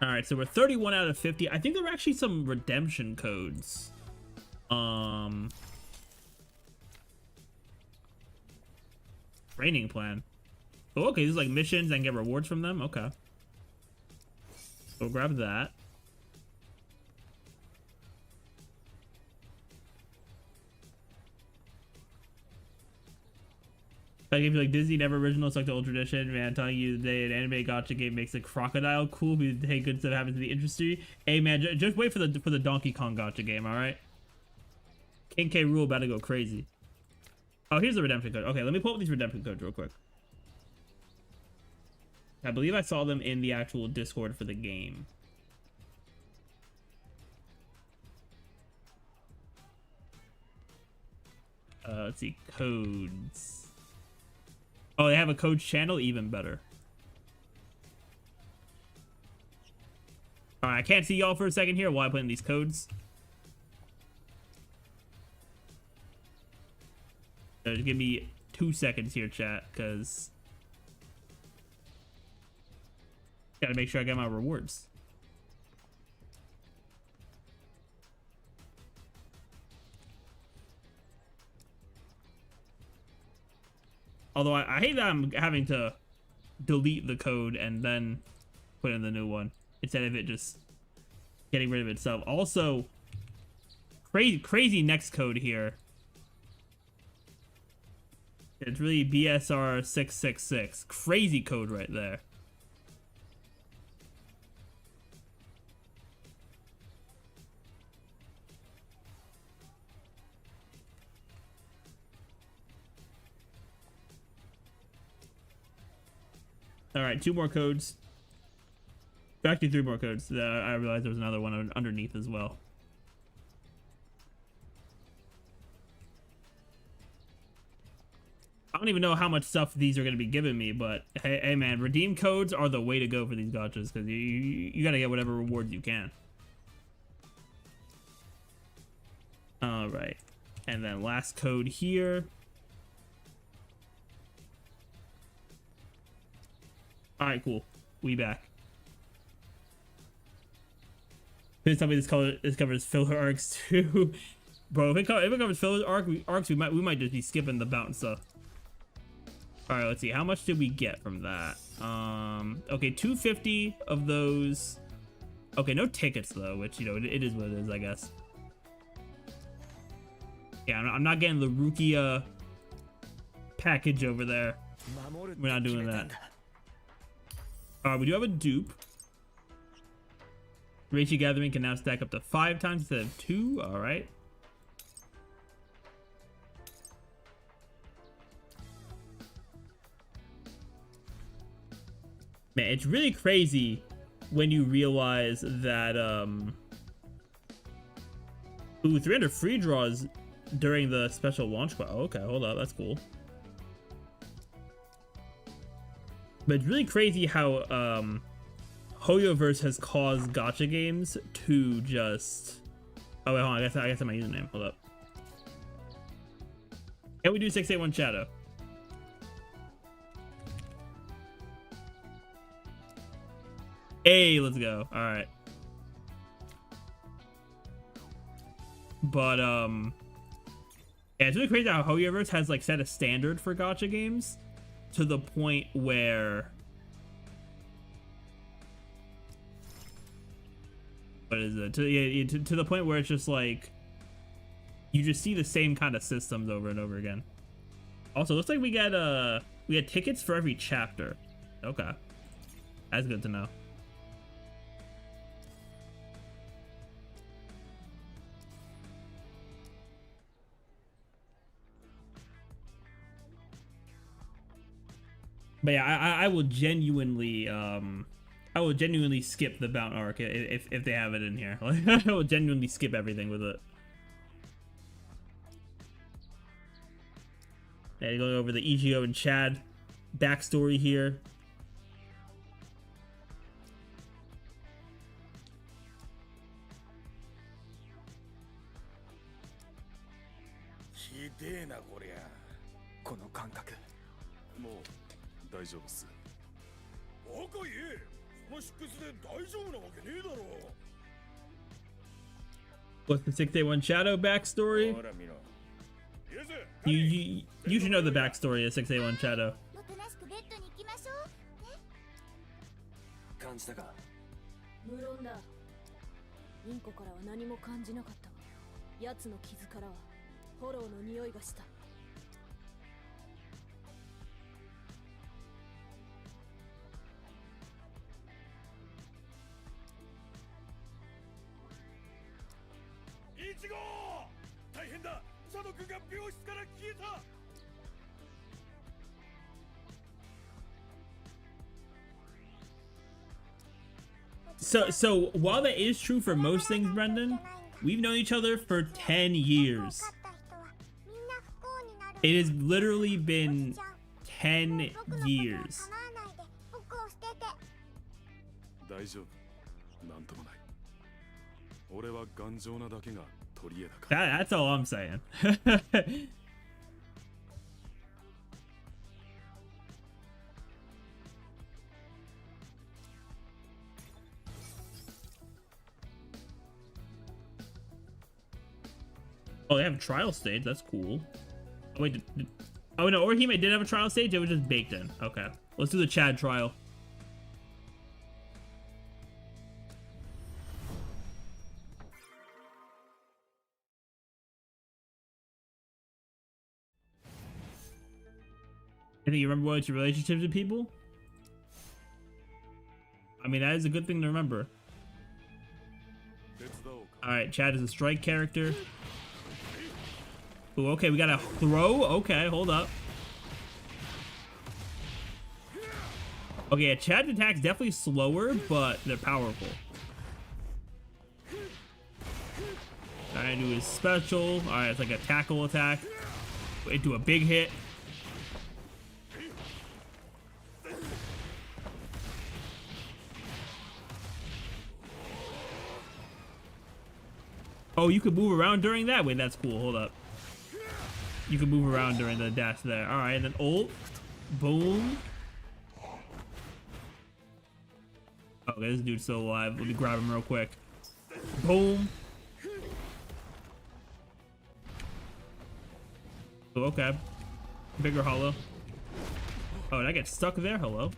All right, so we're 31 out of 50. I think there were actually some redemption codes. Training plan. Oh, okay, this is like missions and get rewards from them. Okay. We'll grab that. Like if you like Disney never original, stuck to old tradition, man. I'm telling you, the day an anime gacha game makes a crocodile cool, because hey, good stuff happens in the industry. Hey man, just wait for the Donkey Kong gacha game, all right? King K. Rool about to go crazy. Oh, here's the redemption code. Okay, let me pull up these redemption codes real quick. I believe I saw them in the actual Discord for the game. Let's see, codes. Oh, they have a coach channel? Even better. Alright, I can't see y'all for a second here while I put in these codes. So just give me 2 seconds here, chat, because gotta make sure I get my rewards. Although I hate that I'm having to delete the code and then put in the new one instead of it just getting rid of itself. Also, crazy next code here. It's really BSR 666. Crazy code right there. All right, 2 more codes. Actually, 3 more codes. I realized there was another one underneath as well. I don't even know how much stuff these are going to be giving me, but hey man, redeem codes are the way to go for these gachas, because you got to get whatever rewards you can. All right, and then last code here. All right, cool. We back. Please tell me this covers filler arcs too, bro. If it covers filler arcs, we might just be skipping the bounce stuff. All right, let's see. How much did we get from that? Okay, 250 of those. Okay, no tickets though, which, you know, it is what it is, I guess. Yeah, I'm not getting the Rukia package over there. We're not doing that. We do have a dupe. Reichi Gathering can now stack up to 5 times instead of 2. All right. Man, it's really crazy when you realize that ooh, 300 free draws during the special launch quest. Oh, okay, hold up, that's cool. But it's really crazy how Hoyoverse has caused gacha games to just... Oh wait, hold on, I guess I'm my username. Hold up. Can we do 681 Shadow? Hey, let's go. All right. But yeah, it's really crazy how Hoyoverse has like set a standard for gacha games to the point where what is it? To the point where it's just like you just see the same kind of systems over and over again. Also, looks like we get tickets for every chapter. Okay, that's good to know. But yeah, I will genuinely skip the Bound arc if they have it in here. Like, I will genuinely skip everything with it. And going over the Ichigo and Chad backstory here.この感覚もう大丈夫っす。バカ言え、その出血で大丈夫なわけねえだろ。 What's the 681 Shadow backstory? ほら見ろ。You should know the backstory of 681 Shadow. おとなしくベッドに行きましょう。感じたか？無論だ。インコからは何も感じなかったが、奴の傷からはフォローの匂いがした。イチゴー！大変だ！シャドウ君が病室から消えた！ So while that is true for most things, Brendan, we've known each other for 10 years. It has literally been 10 years. 大丈夫。なんともない。俺は頑丈なだけが取り柄だから。That's all I'm saying. Oh, they have a trial stage. That's cool. Oh, wait. Oh, no. Orihime did have a trial stage. It was just baked in. Okay. Let's do the Chad trial. I think you remember what's your relationships with people? I mean, that is a good thing to remember. Alright, Chad is a strike character. Ooh, okay, we got a throw. Okay, hold up. Okay, yeah, Chad's attack's definitely slower, but they're powerful. Alright, do his special. Alright, it's like a tackle attack. Into a big hit. Oh, you can move around during that? Wait, that's cool. Hold up. You can move around during the dash there. Alright, and then ult. Boom. Okay, this dude's still alive. Let me grab him real quick. Boom. Oh, okay. Bigger hollow. Oh, did I get stuck there? Hello.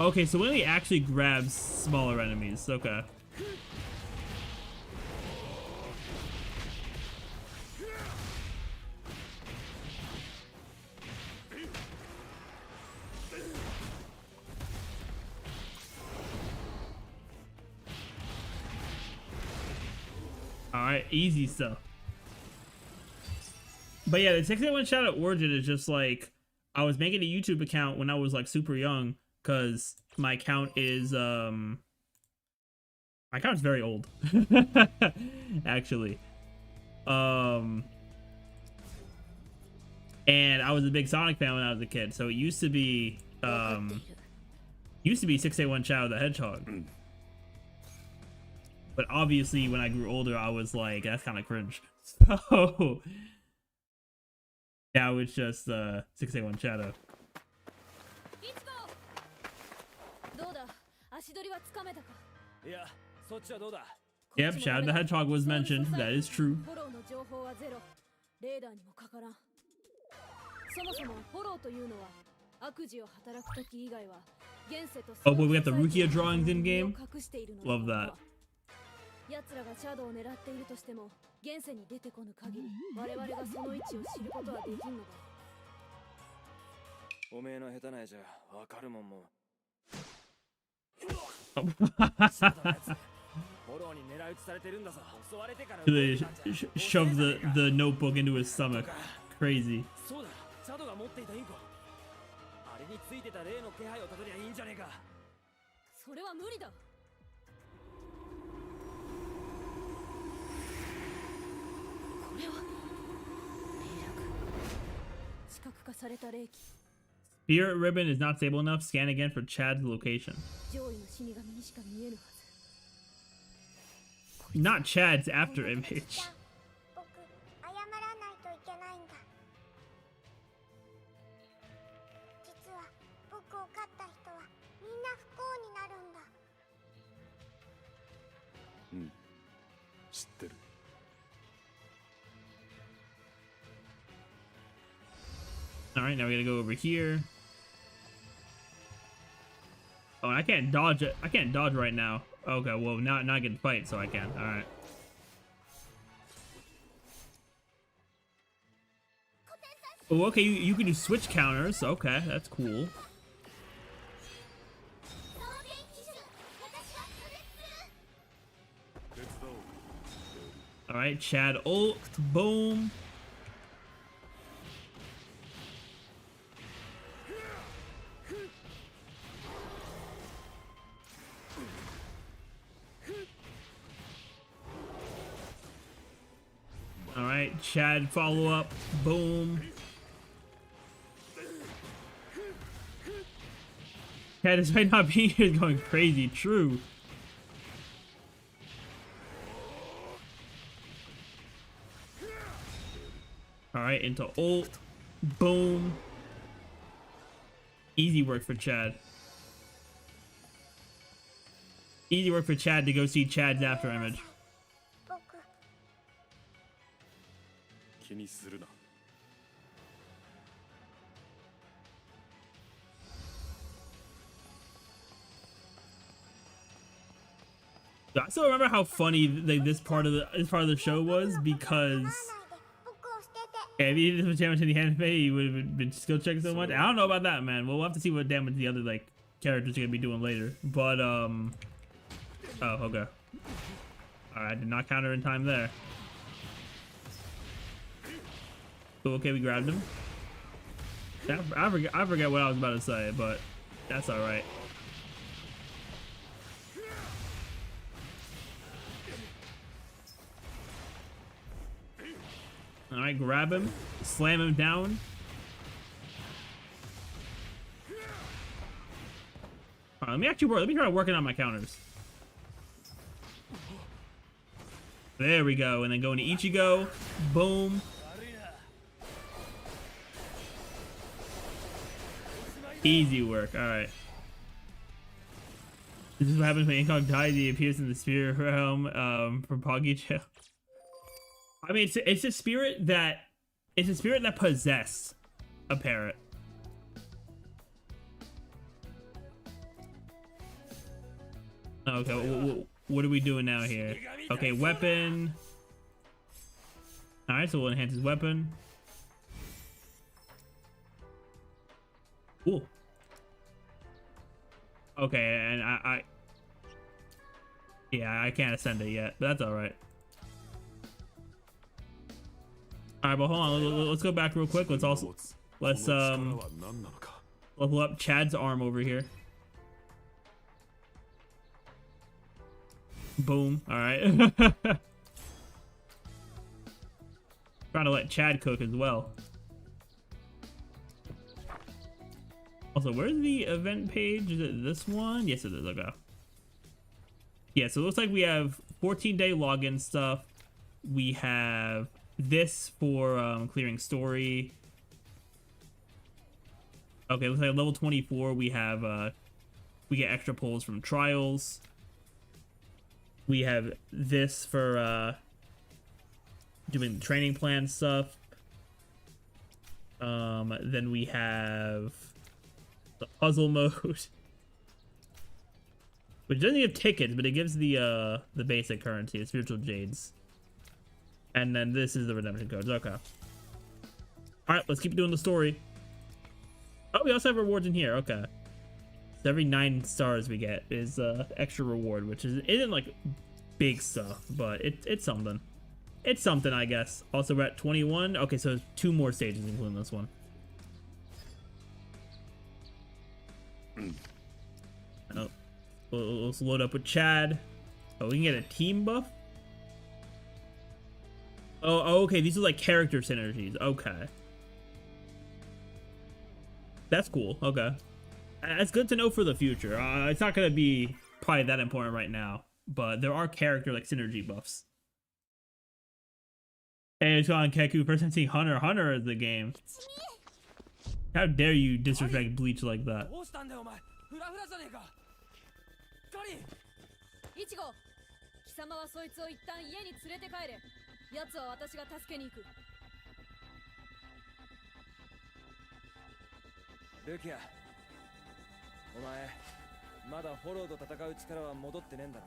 Okay, so when he actually grabs smaller enemies, okay. Alright, easy stuff. But yeah, the 681 Shadow Origin is just like, I was making a YouTube account when I was like super young, because my account is my account's very old. Actually. And I was a big Sonic fan when I was a kid, so it used to be 681 Shadow the Hedgehog. But obviously when I grew older I was like, that's kind of cringe. So now it's just 681 Shadow. Yep, Shadow the Hedgehog was mentioned. That is true. そもそもフォローというのは悪事を働く時以外は現世と Oh, but we got the Rukia drawings in game. 隠しているのだ Love that. 奴らがシャドウを狙っているとしても現世に出てこぬ限り我々がその位置を知ることはできんのだ。おめえの下手なやじゃわかるもんも。シャドウのやつフォローに狙い撃ちされてるんだぞ。襲われてから They shove the notebook into his stomach. Crazy. そうだ、シャドウが持っていたインコ。あれについてた例の気配をたどりゃいいんじゃねえか。それは無理だ。これは霊落。視覚化された霊気。 Spirit ribbon is not stable enough. Scan again for Chad's location. 上位の死神にしか見えぬはず。 Not Chad's after image. 僕謝らないといけないんだ。実は僕を飼った人はみんな不幸になるんだ。うん知ってる。 All right, now we gotta go over here. Oh, I can't dodge it. I can't dodge right now. Okay, well, now I can fight, so I can. All right. Oh, okay, you can do switch counters. Okay, that's cool. All right, Chad ult, boom. All right, Chad follow up, boom. Chad, despite not being here, is going crazy. True. All right, into ult, boom. Easy work for Chad. Easy work for Chad to go see Chad's after image. 僕気にするな。 I still remember how funny like this part of the show was because 僕を捨てて if he didn't damage any anime, he would have been skill checking so much. I don't know about that, man. We'll have to see what damage the other like characters are gonna be doing later. But oh, okay. All right, did not counter in time there. Oh, okay, we grabbed him. I forget what I was about to say, but that's all right. All right, grab him, slam him down. All right, let me try working on my counters. There we go, and then go into Ichigo, boom. Easy work. All right. This is what happens when Incog dies. He appears in the spirit realm from Poggy Jail. I mean, it's a spirit that possessed a parrot. Okay, what are we doing now here? Okay, weapon. All right, so we'll enhance his weapon. Cool. Okay, and I can't ascend it yet, but that's all right. All right, but hold on. Let's go back real quick. Let's level up Chad's arm over here. Boom. All right. Trying to let Chad cook as well. Also, where's the event page? Is it this one? Yes, it is. Okay. Yeah, so it looks like we have 14-day login stuff. We have this for clearing story. Okay, looks like level 24 we have we get extra pulls from trials. We have this for doing the training plan stuff. Then we have the puzzle mode, which doesn't give tickets, but it gives the basic currency, the spiritual jades. And then this is the redemption codes. Okay. All right, let's keep doing the story. Oh, we also have rewards in here. Okay. So every 9 stars we get is extra reward, which isn't like big stuff, but it's something. It's something, I guess. Also, we're at 21. Okay, so 2 more stages, including this one. Oh, let's load up with Chad. Oh, we can get a team buff. Oh, okay. These are like character synergies. Okay. That's cool. Okay. That's good to know for the future. It's not going to be probably that important right now, but there are character like synergy buffs. Hey, it's on Keku. First time seeing Hunter as the game. How dare you disrespect Bleach like that? イチゴ、貴様はそいつを一旦家に連れて帰れ。奴は私が助けに行く。ルキア、お前まだフォローと戦う力は戻ってねえんだろ。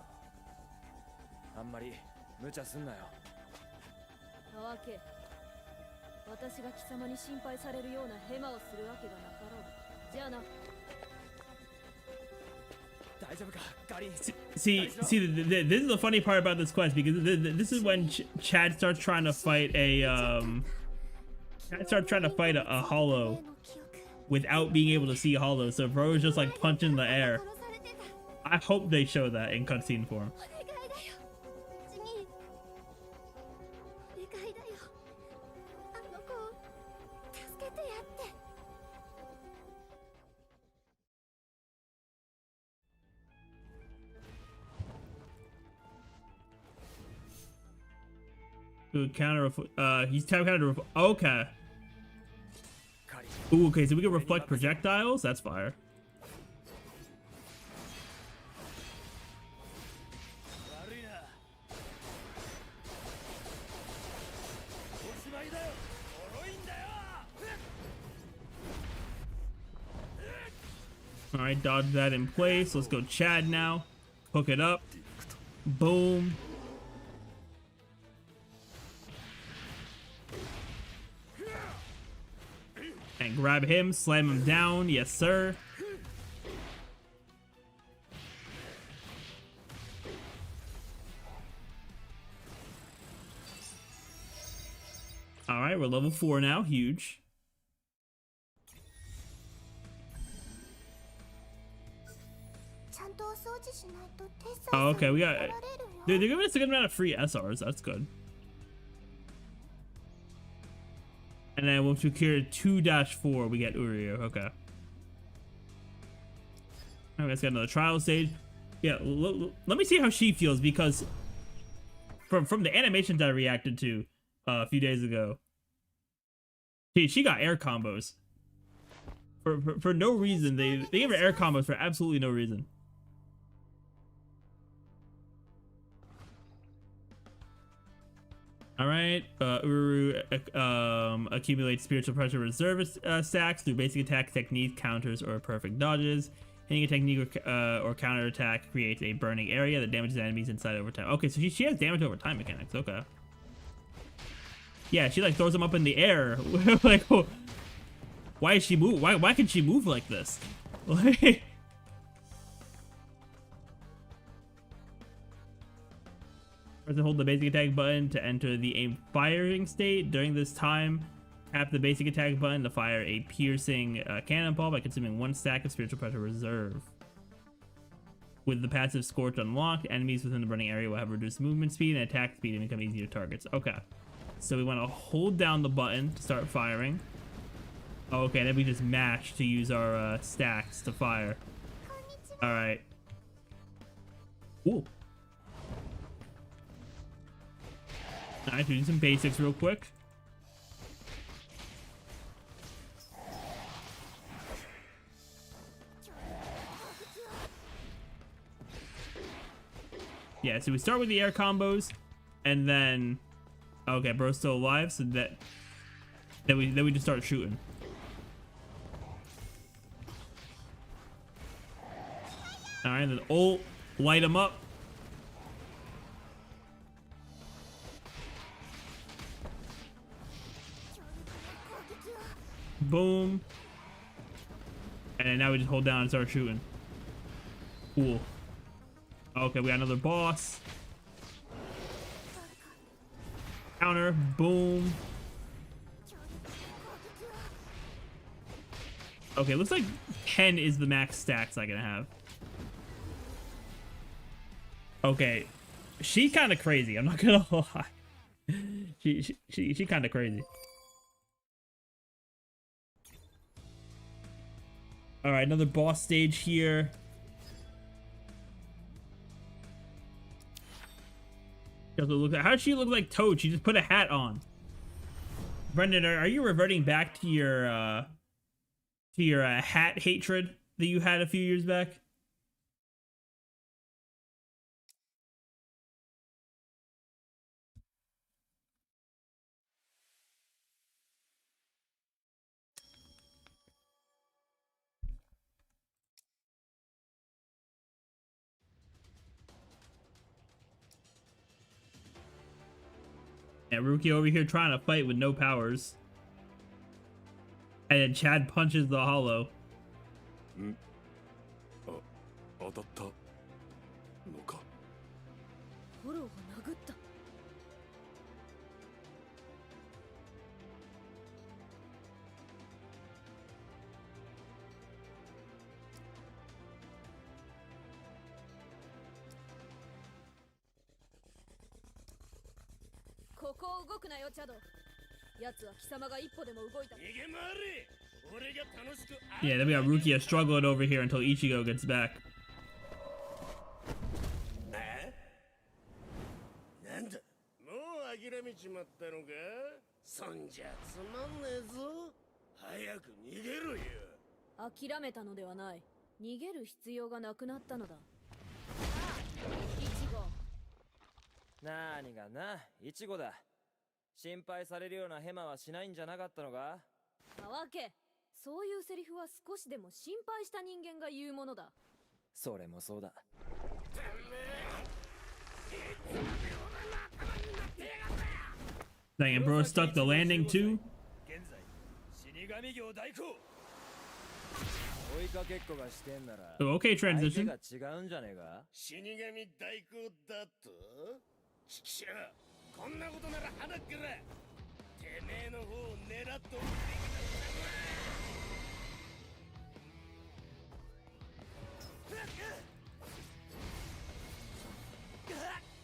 あんまり無茶すんなよ。たわけ、私が貴様に心配されるようなヘマをするわけがなかろう。じゃあな。 See, this is the funny part about this quest, because this is when Chad starts trying to fight a hollow without being able to see hollow. So bro is just like punching the air. I hope they show that in cutscene form. To counter, he's tap counter. Okay. Ooh, okay, so we can reflect projectiles. That's fire. All right, dodge that in place. Let's go, Chad now. Hook it up. Boom. And grab him, slam him down. Yes, sir. All right, we're level 4 now. Huge. Oh, okay, we got... They're giving us a good amount of free SRs. That's good. And then once we clear 2-4, we get Uriel. Okay. Alright, let's get another trial stage. Yeah, let me see how she feels, because from the animations I reacted to a few days ago, she got air combos. For no reason. They gave her air combos for absolutely no reason. All right, Uru accumulates spiritual pressure reserve stacks through basic attack techniques, counters, or perfect dodges. Hitting a technique or counter attack creates a burning area that damages enemies inside over time. Okay, so she has damage over time mechanics. Okay. Yeah, she like throws them up in the air. Like, oh, why is she move? Why can she move like this? Like. Press and hold the basic attack button to enter the aim firing state. During this time, tap the basic attack button to fire a piercing cannonball by consuming 1 stack of spiritual pressure reserve. With the passive Scorch unlocked, enemies within the burning area will have reduced movement speed and attack speed and become easier targets. Okay. So we want to hold down the button to start firing. Okay, then we just mash to use our stacks to fire. Alright. Ooh. Alright, doing some basics real quick. Yeah, so we start with the air combos, and then... Okay, bro's still alive, so that... Then we just start shooting. All right, then ult, light them up. Boom. And then now we just hold down and start shooting. Cool. Okay, we got another boss. Counter, boom. Okay, looks like 10 is the max stacks I can have. Okay, she's kind of crazy. I'm not gonna lie. She kind of crazy. All right, another boss stage here. How does she look like Toad? She just put a hat on. Brendan, are you reverting back to your hat hatred that you had a few years back? And Ruki over here trying to fight with no powers. And then Chad punches the hollow. 当たったのか。フォローを殴った。ここを動くなよ、チャド。奴は貴様が一歩でも動いた。逃げ回れ。俺が楽しく。Yeah, then we got Rukia struggling over here until Ichigo gets back. なんだ、もう諦めちまったのか。そんじゃつまんねえぞ。早く逃げろよ。諦めたのではない。逃げる必要がなくなったのだ。イチゴ。何がな、イチゴだ。心配されるようなヘマはしないんじゃなかったのか。たわけ。そういうセリフは少しでも心配した人間が言うものだ。それもそうだ。 Dang it, bro, stuck the landing too? Oh, okay, transition. こんなことなら花っからてめえの方を狙っと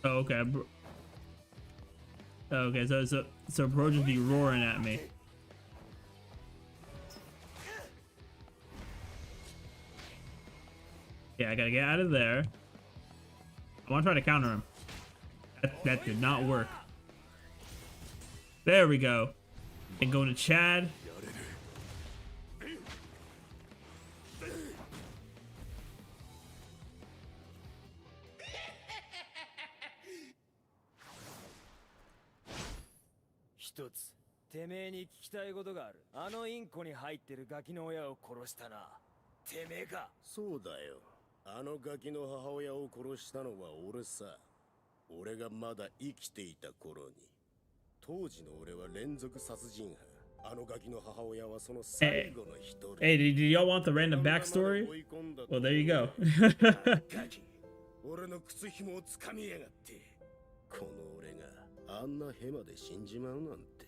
Oh, okay. Okay, so bro just be roaring at me. Yeah, I gotta get out of there. I want to try to counter him. That did not work. There we go. And going to Chad. One. てめえに聞きたいことがある。あのインコに入ってるガキの親を殺したな。てめえか。そうだよ。あのガキの母親を殺したのは俺さ。俺がまだ生きていた頃に。当時の俺は連続殺人犯。あのガキの母親はその最後の一人。Hey, did y'all want the random backstory? Well, there you go. ガキ。俺の靴紐を掴みやがって。この俺があんなヘマで死んじまうなんて。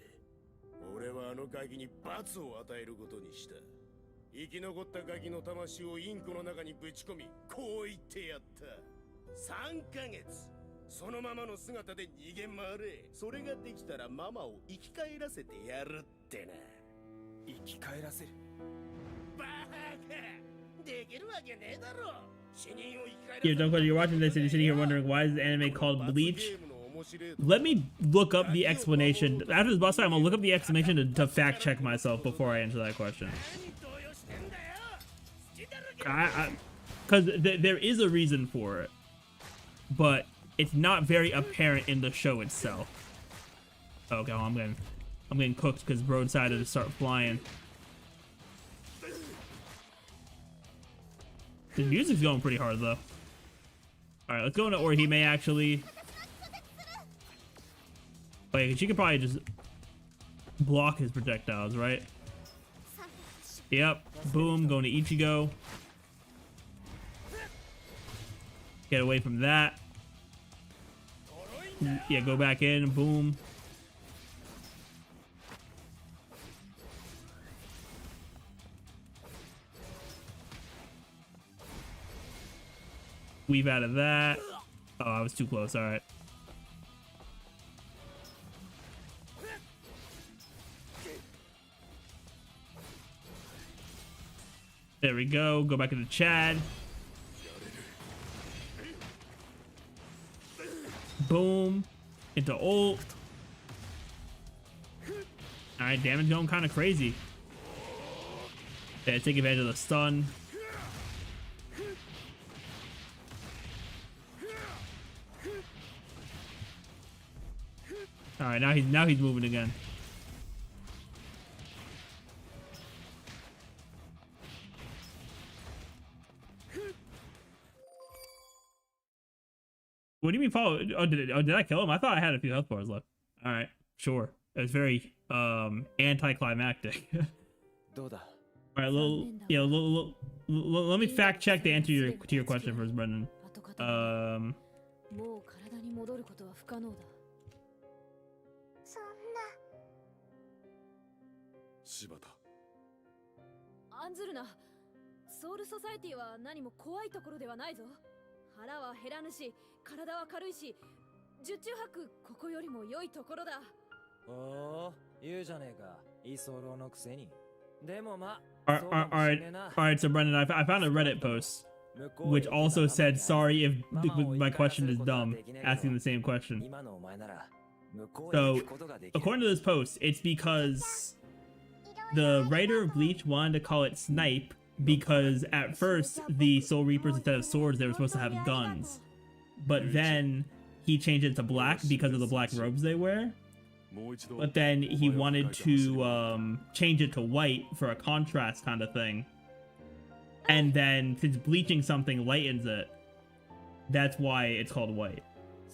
俺はあのガキに罰を与えることにした。生き残ったガキの魂をインコの中にぶち込み、こう言ってやった。3ヶ月。そのままの姿で逃げ回れ。それができたらママを生き返らせてやるってな。生き返らせる。バカ。できるわけねえだろ。死人を生き返らせ Yeah, Dunkel, you're watching this and you're sitting here wondering why is the anime called Bleach? Let me look up the explanation. After this boss fight, I'm gonna look up the explanation to fact check myself before I answer that question. Because there is a reason for it, but it's not very apparent in the show itself. Okay, I'm I'm getting cooked because bro decided to start flying. The music's going pretty hard though. Alright, let's go into Orihime actually. Wait, she could probably just block his projectiles, right? Yep. Boom, going to Ichigo. Get away from that. Yeah, go back in. Boom. Weave out of that. Oh, I was too close. All right. There we go. Go back into Chad. Boom. Into ult. Alright, damage going kind of crazy. Yeah, take advantage of the stun. Alright, now he's moving again. What do you mean follow? Oh, did I kill him? I thought I had a few health bars left. All right, sure. It was very anticlimactic. All right, let me fact check the answer to your question first, Brendan. もう体に戻ることは不可能だ。そんな。柴田。案ずるな。ソウルソサエティは何も怖いところではないぞ。腹は減らぬし、体は軽いし、十中八九ここよりも良いところだ。おお、言うじゃねえか。居候のくせに。でもま。Alright, so Brendan, I found a Reddit post which also said, sorry if my question is dumb, asking the same question. So, according to this post, it's because the writer of Bleach wanted to call it Snipe because at first the Soul Reapers, instead of swords, they were supposed to have guns. But then he changed it to black because of the black robes they wear. But then he wanted to change it to white for a contrast kind of thing. And then since bleaching something lightens it, that's why it's called white.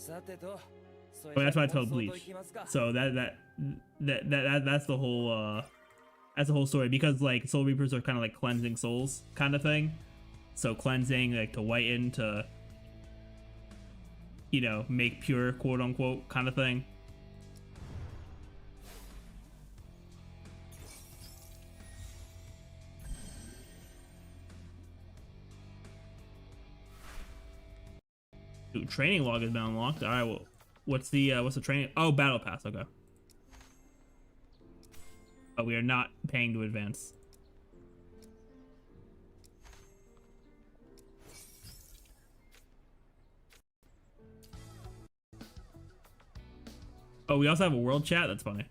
But that's why it's called Bleach. So that's the whole story, because like Soul Reapers are kind of like cleansing souls kind of thing. So cleansing, like to whiten, to, you know, make pure, quote unquote, kind of thing. Dude, training log has been unlocked. All right, well, what's the training? Oh, battle pass. Okay. Oh, we are not paying to advance. Oh, we also have a world chat. That's funny.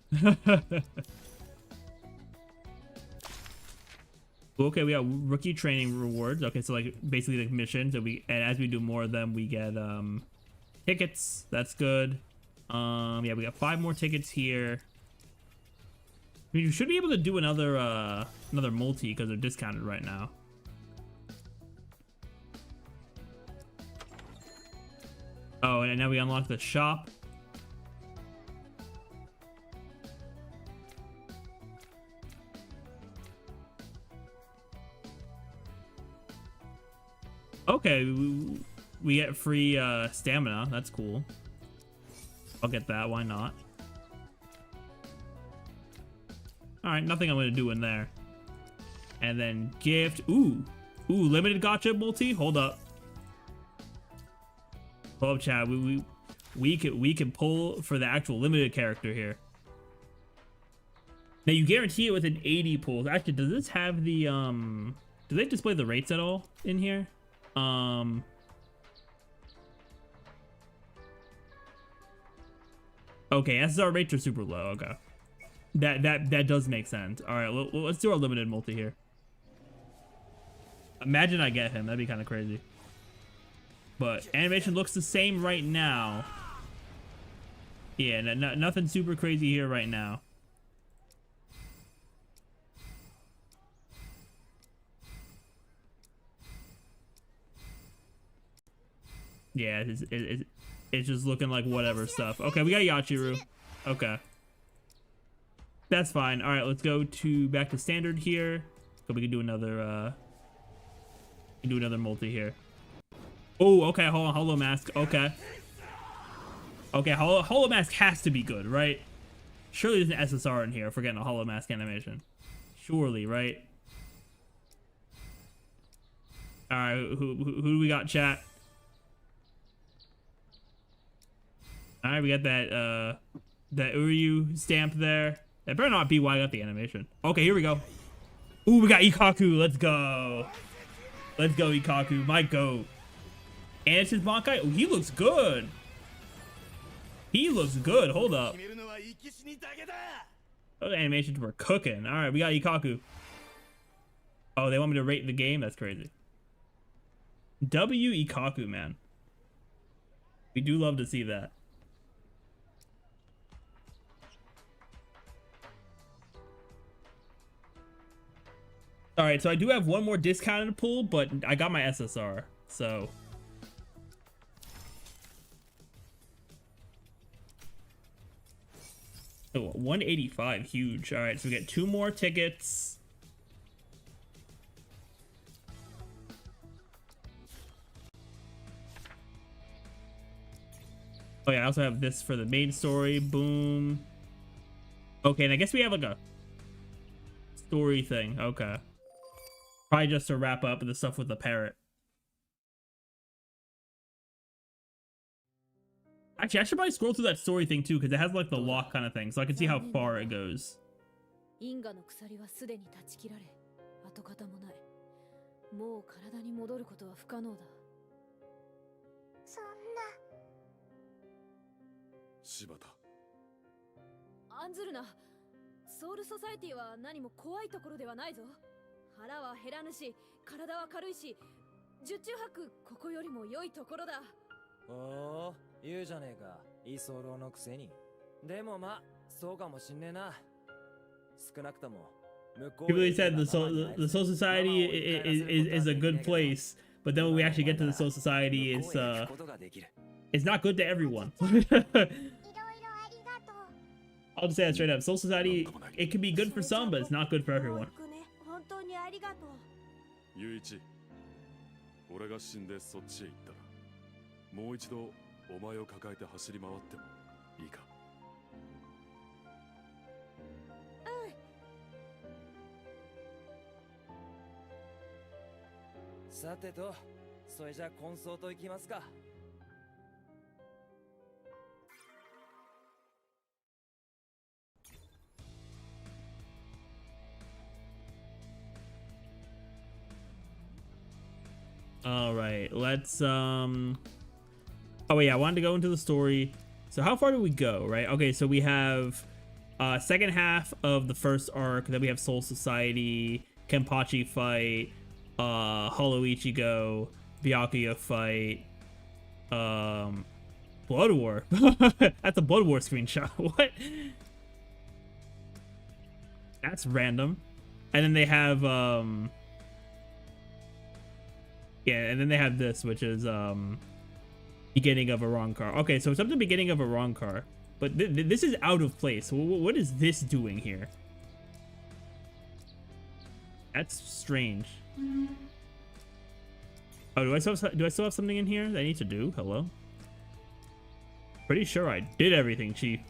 Okay, we got rookie training rewards. Okay, so like basically like missions, and as we do more of them, we get tickets. That's good. Yeah, we got 5 more tickets here. We should be able to do another multi because they're discounted right now. Oh, and now we unlock the shop. Okay, we get free stamina. That's cool. I'll get that. Why not? All right, nothing I'm gonna do in there. And then gift. Ooh, limited gacha multi. Hold up. Hold up, Chad. We can pull for the actual limited character here. Now you guarantee it with an 80 pulls. Actually, does this have the do they display the rates at all in here? Okay, SSR rates are super low. Okay, that does make sense. All right, let's do our limited multi here. Imagine I get him. That'd be kind of crazy. But animation looks the same right now. Yeah, nothing super crazy here right now. Yeah, it's just looking like whatever stuff. Okay, we got Yachiru. Okay. That's fine. All right, let's go to back to standard here. So we can do another multi here. Oh, okay, hold on, Hollow Mask. Okay. Okay, Hollow Mask has to be good, right? Surely there's an SSR in here if we're getting a Hollow Mask animation. Surely, right? All right, who do we got, chat? All right, we got that Uryu stamp there. That better not be why I got the animation. Okay, here we go. Ooh, we got Ikaku. Let's go. Let's go, Ikaku. My goat. And it's his Bankai. Oh, he looks good. He looks good. Hold up. Those animations were cooking. All right, we got Ikaku. Oh, they want me to rate the game? That's crazy. W Ikaku, man. We do love to see that. All right, so I do have one more discounted pull, but I got my SSR, so. Oh, 185, huge. All right, so we get 2 more tickets. Oh yeah, I also have this for the main story. Boom. Okay, and I guess we have like a story thing. Okay. Probably just to wrap up the stuff with the parrot. Actually, I should probably scroll through that story thing too, because it has like the lock kind of thing, so I can see how far it goes. 因果の鎖はすでに断ち切られ、跡形もない。もう体に戻ることは不可能だ。そんな。柴田。案ずるな。ソウルソサエティは何も怖いところではないぞ。腹は減らぬし、体は軽いし、十中八九ここよりも良いところだ。おお、言うじゃねえか、居候のくせに。でもまあ、そうかもしんねえな。少なくとも。He really said the Soul Society is a good place, but then when we actually get to the Soul Society, it's not good to everyone. I'll just say that straight up. Soul Society, it can be good for some, but it's not good for everyone. 雄一、俺が死んでそっちへ行ったら、もう一度お前を抱えて走り回ってもいいか。さてと、それじゃコンソート行きますか。All right, let's oh yeah, I wanted to go into the story. So how far do we go, right? Okay, so we have second half of the first arc, then we have Soul Society, Kenpachi fight, Hollow Ichigo, Byakuya fight, Blood War. That's a Blood War screenshot. What? That's random. And then they have yeah, and then they have this, which is beginning of a wrong car. Okay, so it's up to beginning of a wrong car, but this is out of place. What is this doing here? That's strange. Oh, do I still have something in here that I need to do? Hello? Pretty sure I did everything, Chief.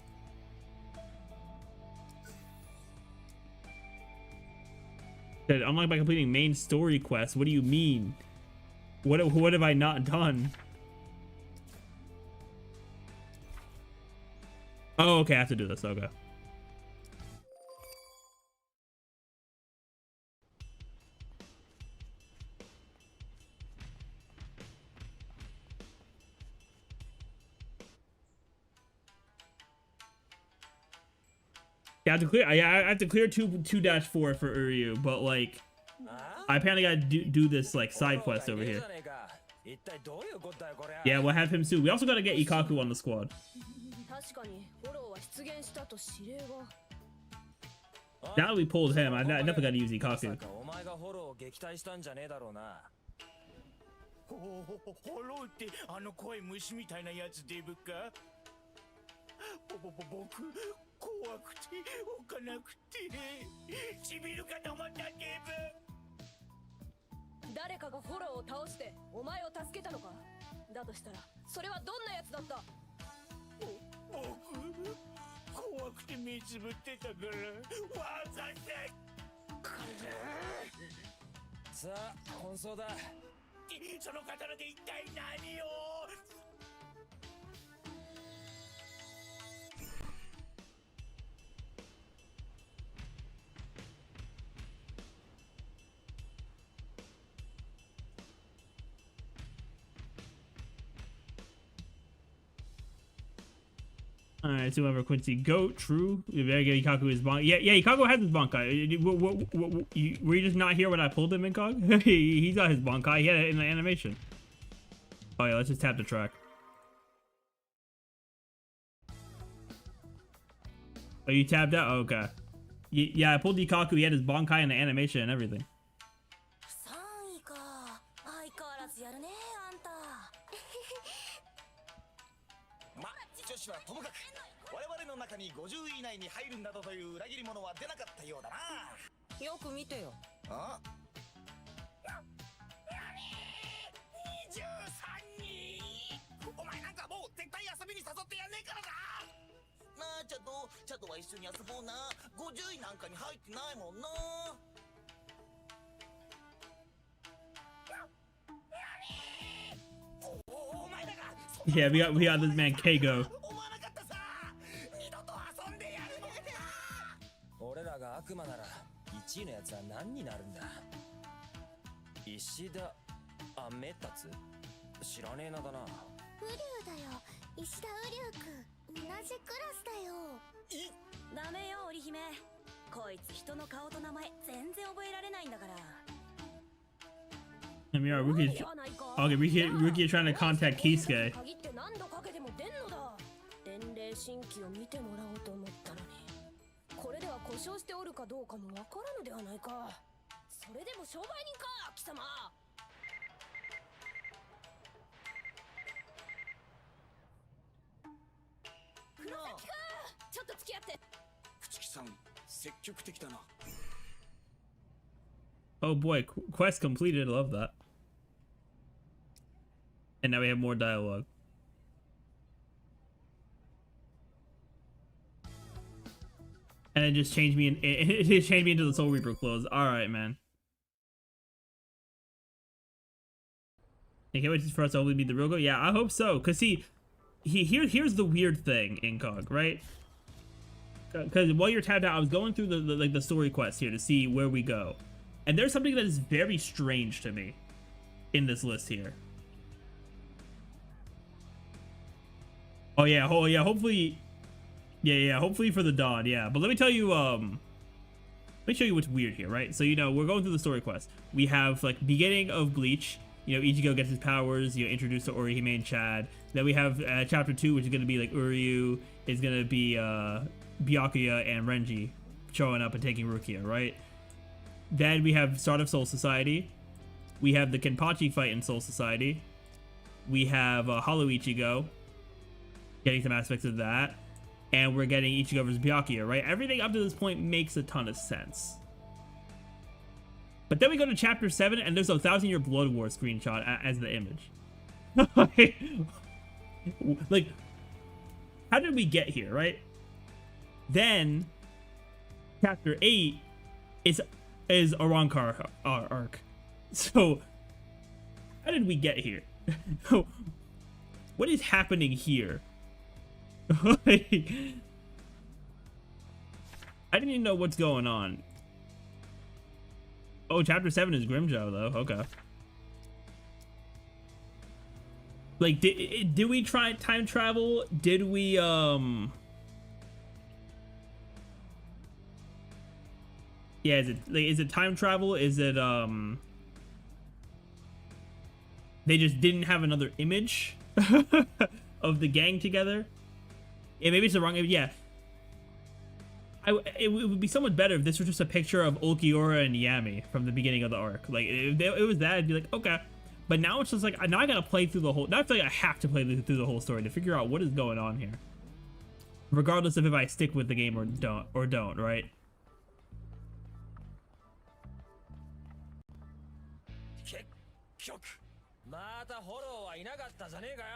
Said unlock by completing main story quest. What do you mean? What have I not done? Oh, okay, I have to do this. Okay. Yeah, I have to clear 2-4 for Uryu, but like I apparently gotta do this like side quest over here. Yeah, we'll have him soon. We also gotta get Ikaku on the squad. Now that we pulled him, I definitely gotta use Ikaku. ホローってあの怖い虫みたいなやつデブか？僕怖くておかなくてしびるかと思ったデブ。誰かがフォローを倒してお前を助けたのか？だとしたらそれはどんなやつだった？僕怖くて目つぶってたからわざてさあ奔走だ。その刀で一体何を？Alright, so whoever Quincy goat, true. You better get Ikaku his bonkai. Yeah, Ikaku has his bonkai. Were you just not here when I pulled him in, Cog? He's got his bonkai. He had it in the animation. Oh yeah, let's just tap the track. Oh, you tapped out? Oh, okay. Yeah, I pulled Ikaku. He had his bonkai in the animation and everything. 3位か。相変わらずやるね、あんた。ま、女子はともかく我々の中に50位以内に入るなどという裏切り者は出なかったようだな。よく見てよ。あ23人。お前なんかもう絶対遊びに誘ってやんねえからな。なあチャドは一緒に遊ぼうな。50位なんかに入ってないもんな。お前らが Yeah, we got this man Keigo. 思わなかったさ。二度と遊んでやるねえな。俺らが悪魔なら1位のやつは何になるんだ？石田アメタツ？知らねえ名だな。ウリュウだよ。石田ウリュウくん。同じクラスだよ。ダメよ、織姫。こいつ人の顔と名前全然覚えられないんだから。I mean, Ruki's okay. Ruki is trying to contact Kisuke. 鍵って何度かけても出んのだ。伝令新規を見てもらおうと思ったのに、これでは故障しておるかどうかもわからぬではないか。それでも商売人か、貴様。黒崎くん、ちょっと付き合って。朽木さん、積極的だな。Oh boy, quest completed. I love that. And now we have more dialogue. And it just changed me it just changed me into the Soul Reaper clothes. Alright, man. I can't wait for us to hopefully meet the real go. Yeah, I hope so. Cause see, here's the weird thing, Incog, right? Because while you're tapped out, I was going through the story quest here to see where we go. And there's something that is very strange to me in this list here. Oh yeah, hopefully, yeah, hopefully for the Dawn, yeah. But let me tell you, let me show you what's weird here, right? So, you know, we're going through the story quest. We have, like, beginning of Bleach. You know, Ichigo gets his powers, you know, introduced to Orihime and Chad. Then we have chapter 2, which is going to be, like, Uryu is going to be, Byakuya and Renji showing up and taking Rukia, right? Then we have Start of Soul Society. We have the Kenpachi fight in Soul Society. We have Hollow Ichigo, getting some aspects of that. And we're getting Ichigo versus Byakuya, right? Everything up to this point makes a ton of sense. But then we go to chapter 7, and there's a 1,000-year Blood War screenshot as the image. Like, how did we get here, right? Then, chapter 8 is Arrancar arc. So, how did we get here? What is happening here? Like, I didn't even know what's going on. Oh, chapter 7 is Grimjow, though. Okay. Like, did we try time travel? Did we, yeah, is it time travel? Is it, they just didn't have another image of the gang together? Yeah, maybe it's the wrong image. Yeah. It would be somewhat better if this was just a picture of Ulquiorra and Yami from the beginning of the arc. Like, if it was that, I'd be like, okay. But now it's just like, now I gotta play through the whole, now it's like I have to play through the whole story to figure out what is going on here. Regardless of if I stick with the game or don't, right? 結局またフォローはいなかったじゃねえかよ。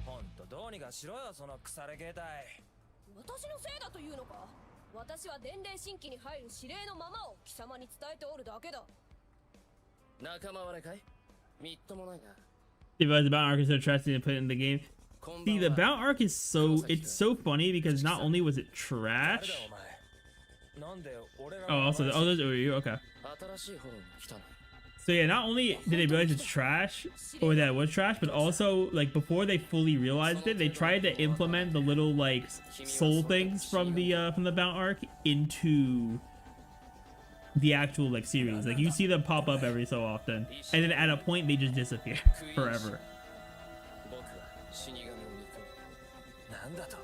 ほんとどうにかしろよ、その腐れ形態。私のせいだというのか。私は伝令新規に入る指令のままを貴様に伝えておるだけだ。仲間割れかい？みっともないな。 The bounty arc is so interesting to put in the game. See, the bounty arc is it's so funny because not only was it trash. Oh, also, those are you, okay. So yeah, not only did they realize it's trash, or that it was trash, but also, like, before they fully realized it, they tried to implement the little, like, soul things from the bounty arc into the actual, like, series. Like, you see them pop up every so often, and then at a point, they just disappear forever. なんだと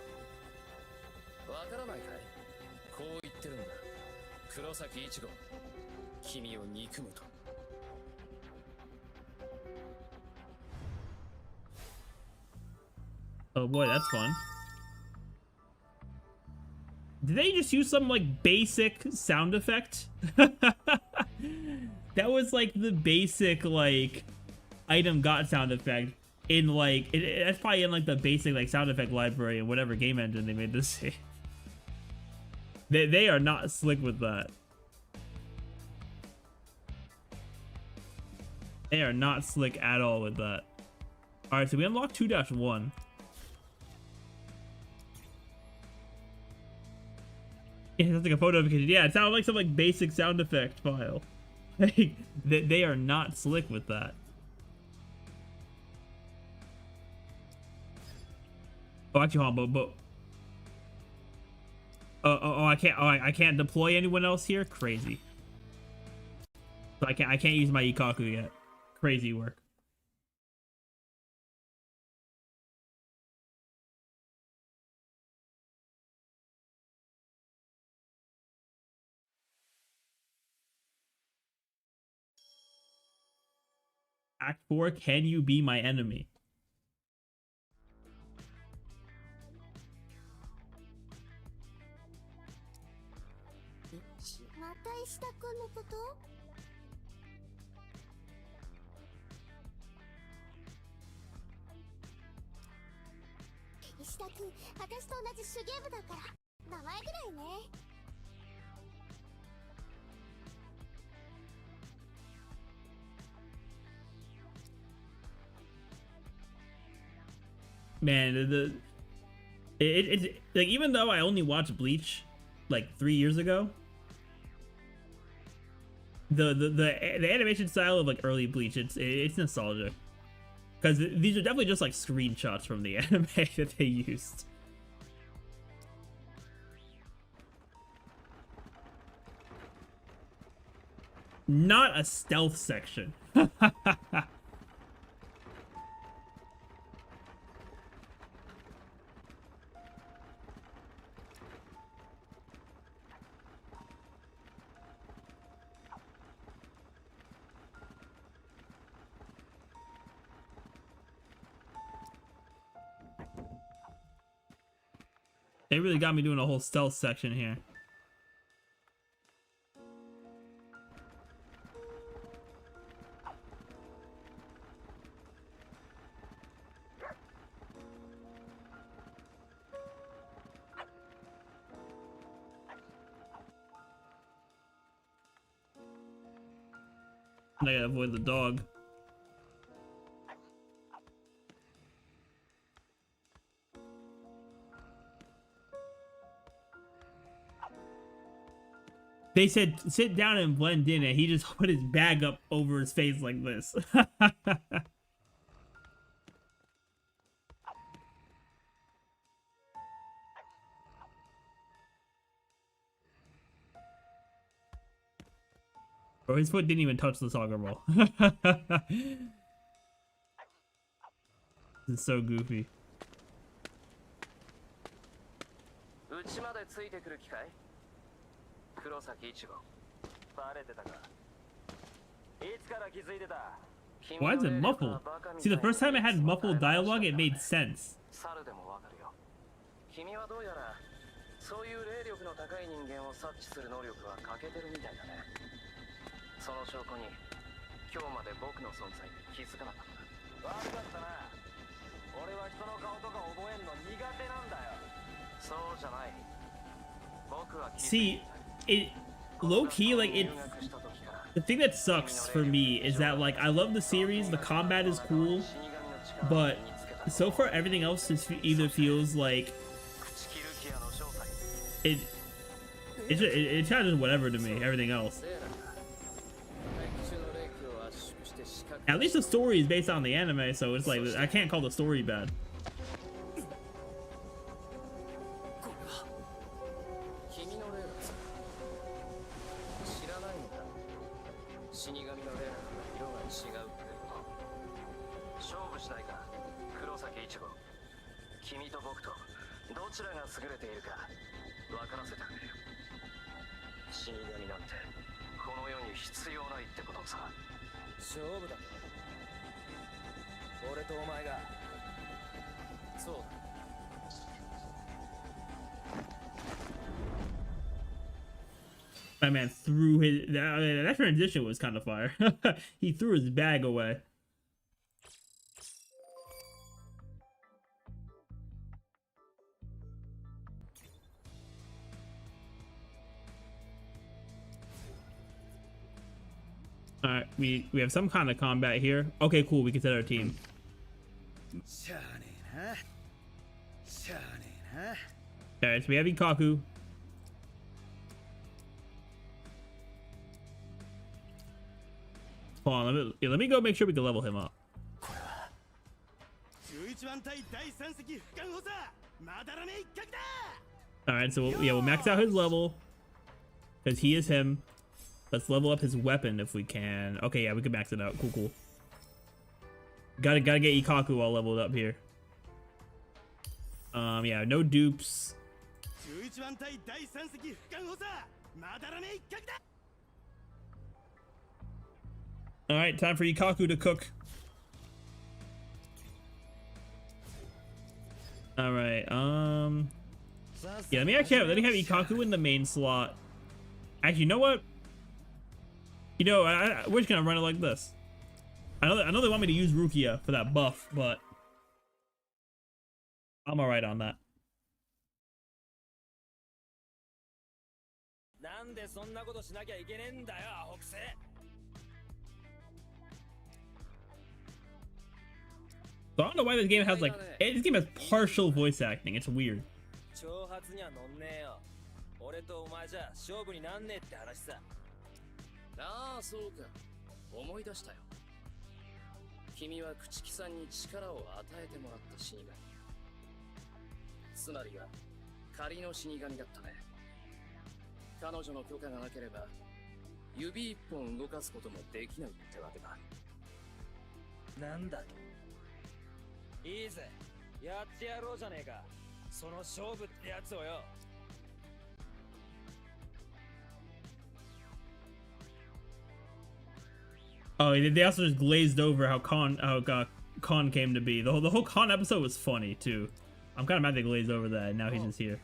わからないかい。こう言ってるんだ。黒崎一護、君を憎むと。Oh boy, that's fun. Did they just use some, like, basic sound effect? That was, like, the basic, like, item got sound effect in, like, that's probably in, like, the basic, like, sound effect library in whatever game engine they made this in. They are not slick with that. They are not slick at all with that. Alright, so we unlocked 2-1. Yeah, that's like a photo because yeah, it sounded like some like basic sound effect file. Like they are not slick with that. Oh, actually, hold on, but I can't deploy anyone else here. Crazy. So I can't use my Ikaku yet. Crazy work. Act 4, can you be my enemy? また石田君のこと？石田君、私と同じ手芸部だから名前ぐらいね。Man, it's like, even though I only watched Bleach like 3 years ago, the animation style of like early Bleach, it's nostalgic because these are definitely just like screenshots from the anime that they used. Not a stealth section. They really got me doing a whole stealth section here. I gotta avoid the dog. They said sit down and blend in, and he just put his bag up over his face like this. Bro, his foot didn't even touch the soccer ball. This is so goofy. ついてくる気かい？黒崎一護。バレてたか。いつから気づいてた？ Why is it muffled? See, the first time it had muffled dialogue, it made sense. 猿でもわかるよ。君はどうやらそういう霊力の高い人間を察知する能力は欠けてるみたいだね。その証拠に今日まで僕の存在に気づかなかった。悪かったな。俺は人の顔とか覚えんの苦手なんだよ。そうじゃない。僕は気づいていた。 See, it low key, like it. The thing that sucks for me is that like I love the series, the combat is cool, but so far everything else is either feels like it's kind of whatever to me. Everything else. At least the story is based on the anime, so it's like I can't call the story bad. 死神の霊なのが色が違うってこと。勝負しないか、黒崎一護。君と僕とどちらが優れているか分からせてくれよ。死神なんてこの世に必要ないってことさ。勝負だと。俺とお前が。そうだ。 My man threw his that transition was kind of fire. He threw his bag away. All right, we have some kind of combat here. Okay, cool. We can set our team. All right, so we have Ikaku. Hold on, let me go make sure we can level him up. Alright, so yeah, we'll max out his level. Because he is him. Let's level up his weapon if we can. Okay, yeah, we can max it out. Cool, cool. Gotta get Ikaku all leveled up here. Yeah, no dupes. Alright, time for Ikaku to cook. Alright, yeah, let me have Ikaku in the main slot. Actually, you know what? You know, we're just gonna run it like this. I know they want me to use Rukia for that buff, but I'm alright on that. So I don't know why this game has like this game has partial voice acting. It's weird. ああ、そうか。思い出したよ。君は朽木さんに力を与えてもらった死神。つまりは仮の死神だったね。彼女の許可がなければ指一本動かすこともできないってわけだ。なんだと。いいぜ。やってやろうじゃねえか。その勝負ってやつをよ。 Oh, they also just glazed over how Khan came to be. The whole Khan episode was funny too. I'm kind of mad they glazed over that. And now he's just here.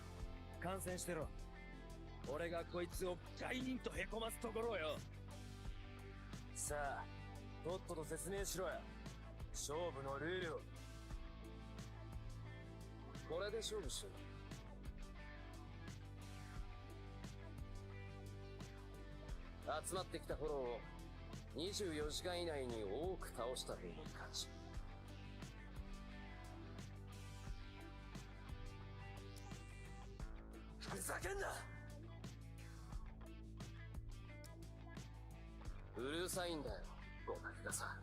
Atsumatte kita foroを 24時間以内に多く倒した兵に感じ。ふざけんな。うるさいんだよ、互角がさ。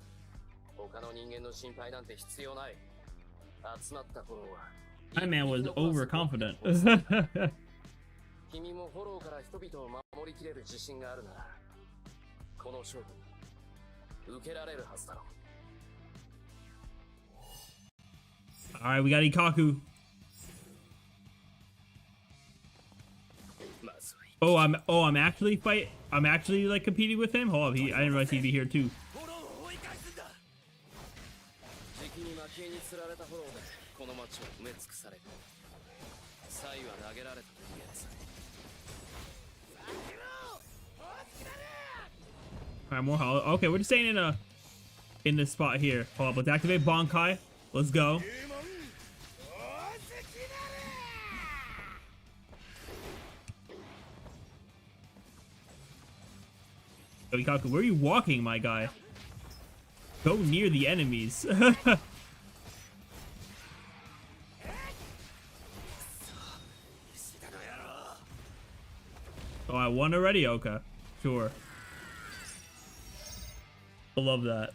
他の人間の心配なんて必要ない。集まった頃は。My man was overconfident. 君もフォローから人々を守りきれる自信があるなら、この勝負。 Alright, we got Ikaku. I'm actually like competing with him. Hold up, I didn't realize he'd be here too. 時期に蒔絵に釣られた炎でこの町を埋め尽くされる。サイは投げられたと言えます。 All right, more hollow. Okay, we're just staying in this spot here. Hold up, let's activate Bonkai. Let's go. Yo, Ikaku, where are you walking, my guy? Go near the enemies. Oh, I won already? Okay. Sure. I love that.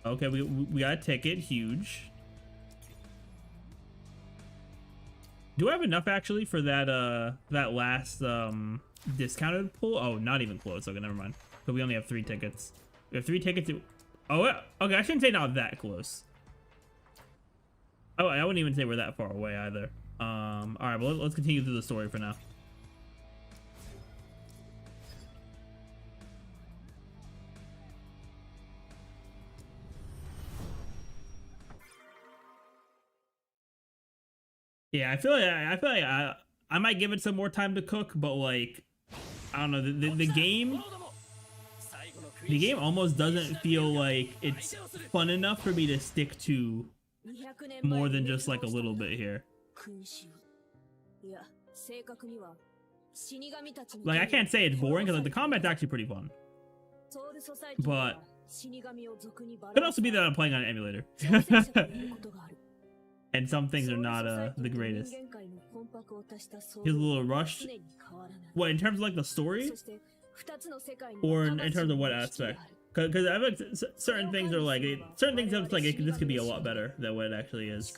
Okay, we got a ticket. Huge. Do I have enough actually for that that last discounted pull? Oh, not even close. Okay, never mind. But we only have 3 tickets. We have 3 tickets. Oh, okay. I shouldn't say not that close. Oh, I wouldn't even say we're that far away either. All right, but let's continue through the story for now. Yeah, I feel like I might give it some more time to cook, but like I don't know, the game almost doesn't feel like it's fun enough for me to stick to more than just like a little bit here. Like I can't say it's boring because like the combat's actually pretty fun, but it could also be that I'm playing on an emulator. And some things are not the greatest. He's a little rushed. What, in terms of like the story? Or in terms of what aspect? Because I feel like certain things are like, certain things are like, this could be a lot better than what it actually is.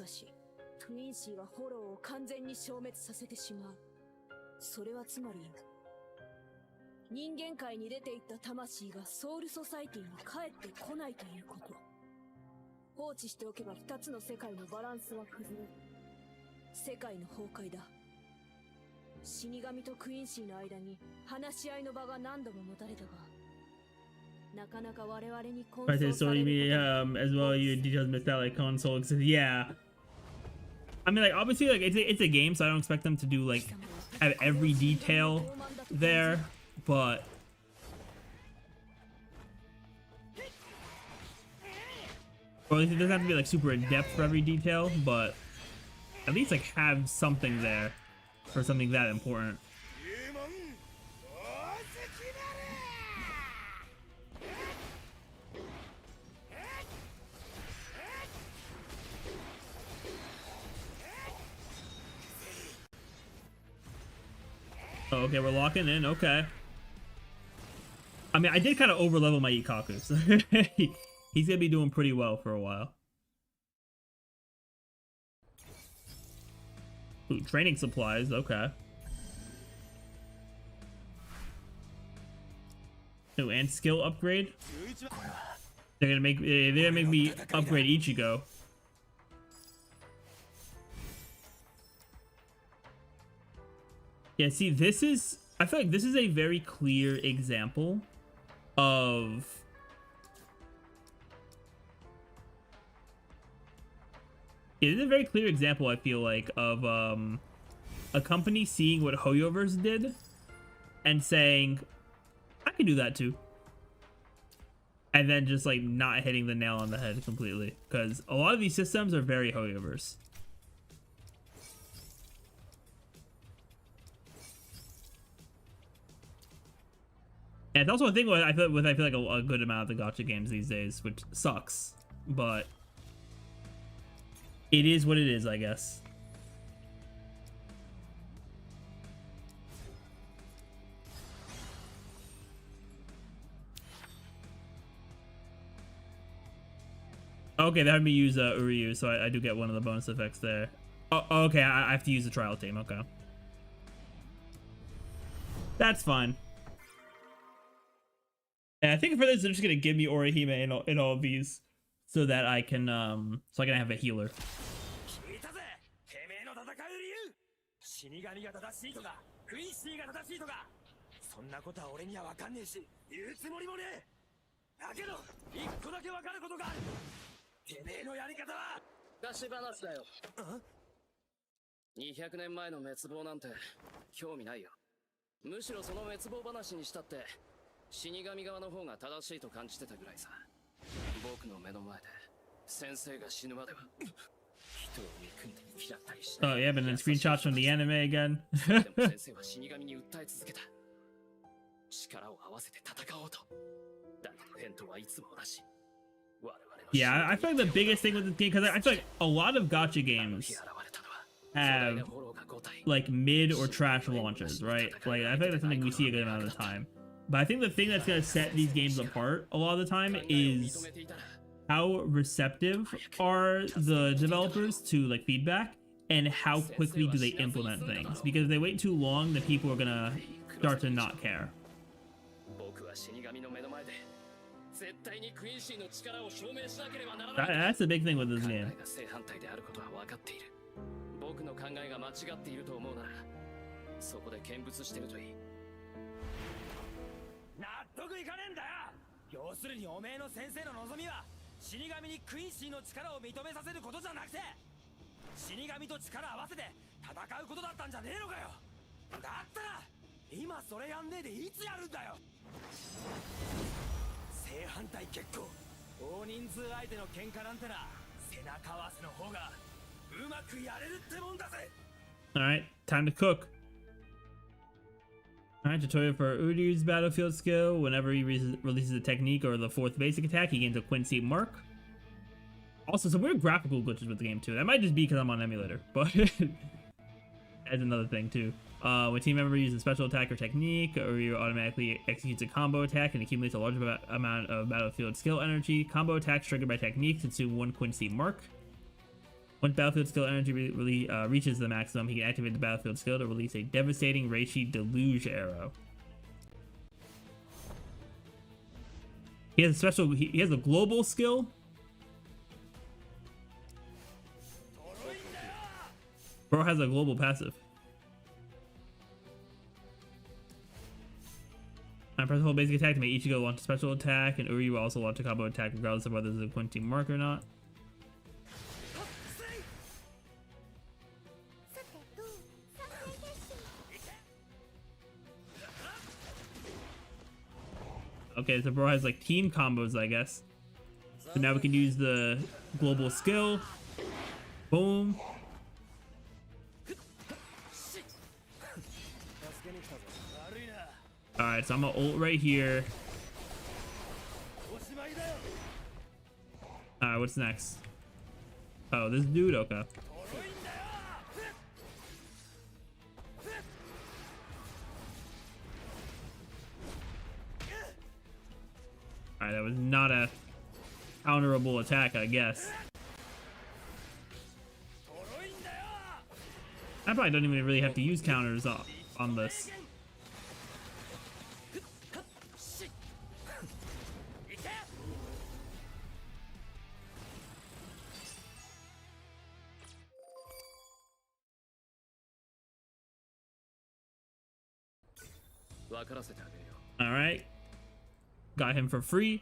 放置しておけば2つの世界のバランスは崩れる。世界の崩壊だ。死神とクインシーの間に話し合いの場が何度も持たれたが、なかなか我々にコンソールされることが as well you details missed out like console yeah. I mean like obviously like it's a game, so I don't expect them to do like have every detail there, but or at least it doesn't have to be like super in depth for every detail, but at least like have something there for something that important. Oh, okay, we're locking in. Okay. I mean, I did kind of over level my Ikaku, so he's gonna be doing pretty well for a while. Ooh, training supplies, okay. Ooh, and skill upgrade. They're gonna make me upgrade Ichigo. Yeah, see, I feel like this is a very clear example of it is a very clear example, I feel like, of a company seeing what Hoyoverse did and saying, I can do that too. And then just like not hitting the nail on the head completely. Because a lot of these systems are very Hoyoverse. And it's also a thing I feel like a good amount of the gacha games these days, which sucks, but it is what it is, I guess. Okay, that had me use Uryu, so I do get one of the bonus effects there. Oh, okay, I have to use the trial team. Okay, that's fine. And I think for this, they're just gonna give me Orihime in all of these. so that I can have a healer. 聞いたぜてめえの戦う理由死神が正しいとかクインシーが正しいとかそんなことは俺には分かんねえし言うつもりもねえだけど一個だけ分かることがあるてめえのやり方は昔話だよ。200年前の滅亡なんて興味ないよ。むしろその滅亡話にしたって死神側の方が正しいと感じてたぐらいさ。僕の目の前で先生が死ぬまでは人を憎んで嫌ったりしない。Oh yeah, but then screenshots from the anime again. でも先生は死神に訴え続けた。力を合わせて戦おうと。だけど返答はいつも同じ。Yeah, I feel like the biggest thing with this game, because I feel like a lot of gacha games have like mid or trash launches, right? Like I feel like that's something we see a good amount of the time. But I think the thing that's gonna set these games apart a lot of the time is how receptive are the developers to like feedback and how quickly do they implement things. Because if they wait too long, then people are gonna start to not care. That's the big thing with this game. 僕の考えが間違っていると思うならそこで見物してるといい。納得いかねえんだよ。要するにおめえの先生の望みは死神にクインシーの力を認めさせることじゃなくて死神と力合わせて戦うことだったんじゃねえのかよ。だったら今それやんねえでいつやるんだよ。正反対結構大人数相手の喧嘩なんてな背中合わせの方がうまくやれるってもんだぜ。 Alright, time to cook. Alright, tutorial for Uryu's battlefield skill. Whenever he releases a technique or the fourth basic attack, he gains a Quincy mark. Also, some weird graphical glitches with the game too. That might just be because I'm on emulator, but that's another thing too. When team member uses a special attack or technique, Uryu automatically executes a combo attack and accumulates a large amount of battlefield skill energy. Combo attacks triggered by technique consume 1 Quincy mark. Once battlefield skill energy reaches the maximum, he can activate the battlefield skill to release a devastating Reishi Deluge arrow. He has a special. He has a global skill. Bro has a global passive. I press the whole basic attack to make Ichigo launch a special attack, and Uryu will also launch a combo attack regardless of whether there's a Quincy mark or not. Okay, so bro has like team combos, I guess. So now we can use the global skill. Boom. Alright, so I'm gonna ult right here. Alright, what's next? Oh, this dude? Okay. Alright, that was not a counterable attack, I guess. I probably don't even really have to use counters on this. Alright. Got him for free.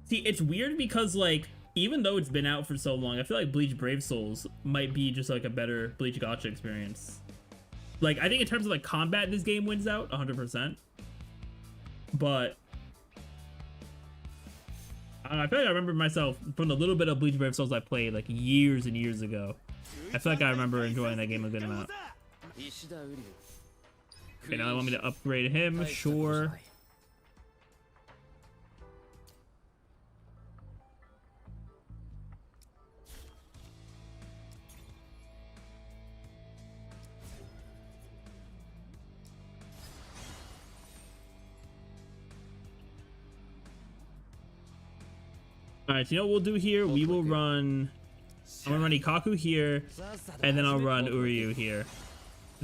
See, it's weird because, like, even though it's been out for so long, I feel like Bleach Brave Souls might be just, like, a better Bleach gacha experience. Like, I think in terms of, like, combat, this game wins out 100%. But I don't know, I feel like I remember myself from the little bit of Bleach Brave Souls I played, like, years and years ago. I feel like I remember enjoying that game a good amount. Okay, now they want me to upgrade him, sure. Alright, so you know what we'll do here? We will run... I'm gonna run Ikaku here, and then I'll run Uryu here.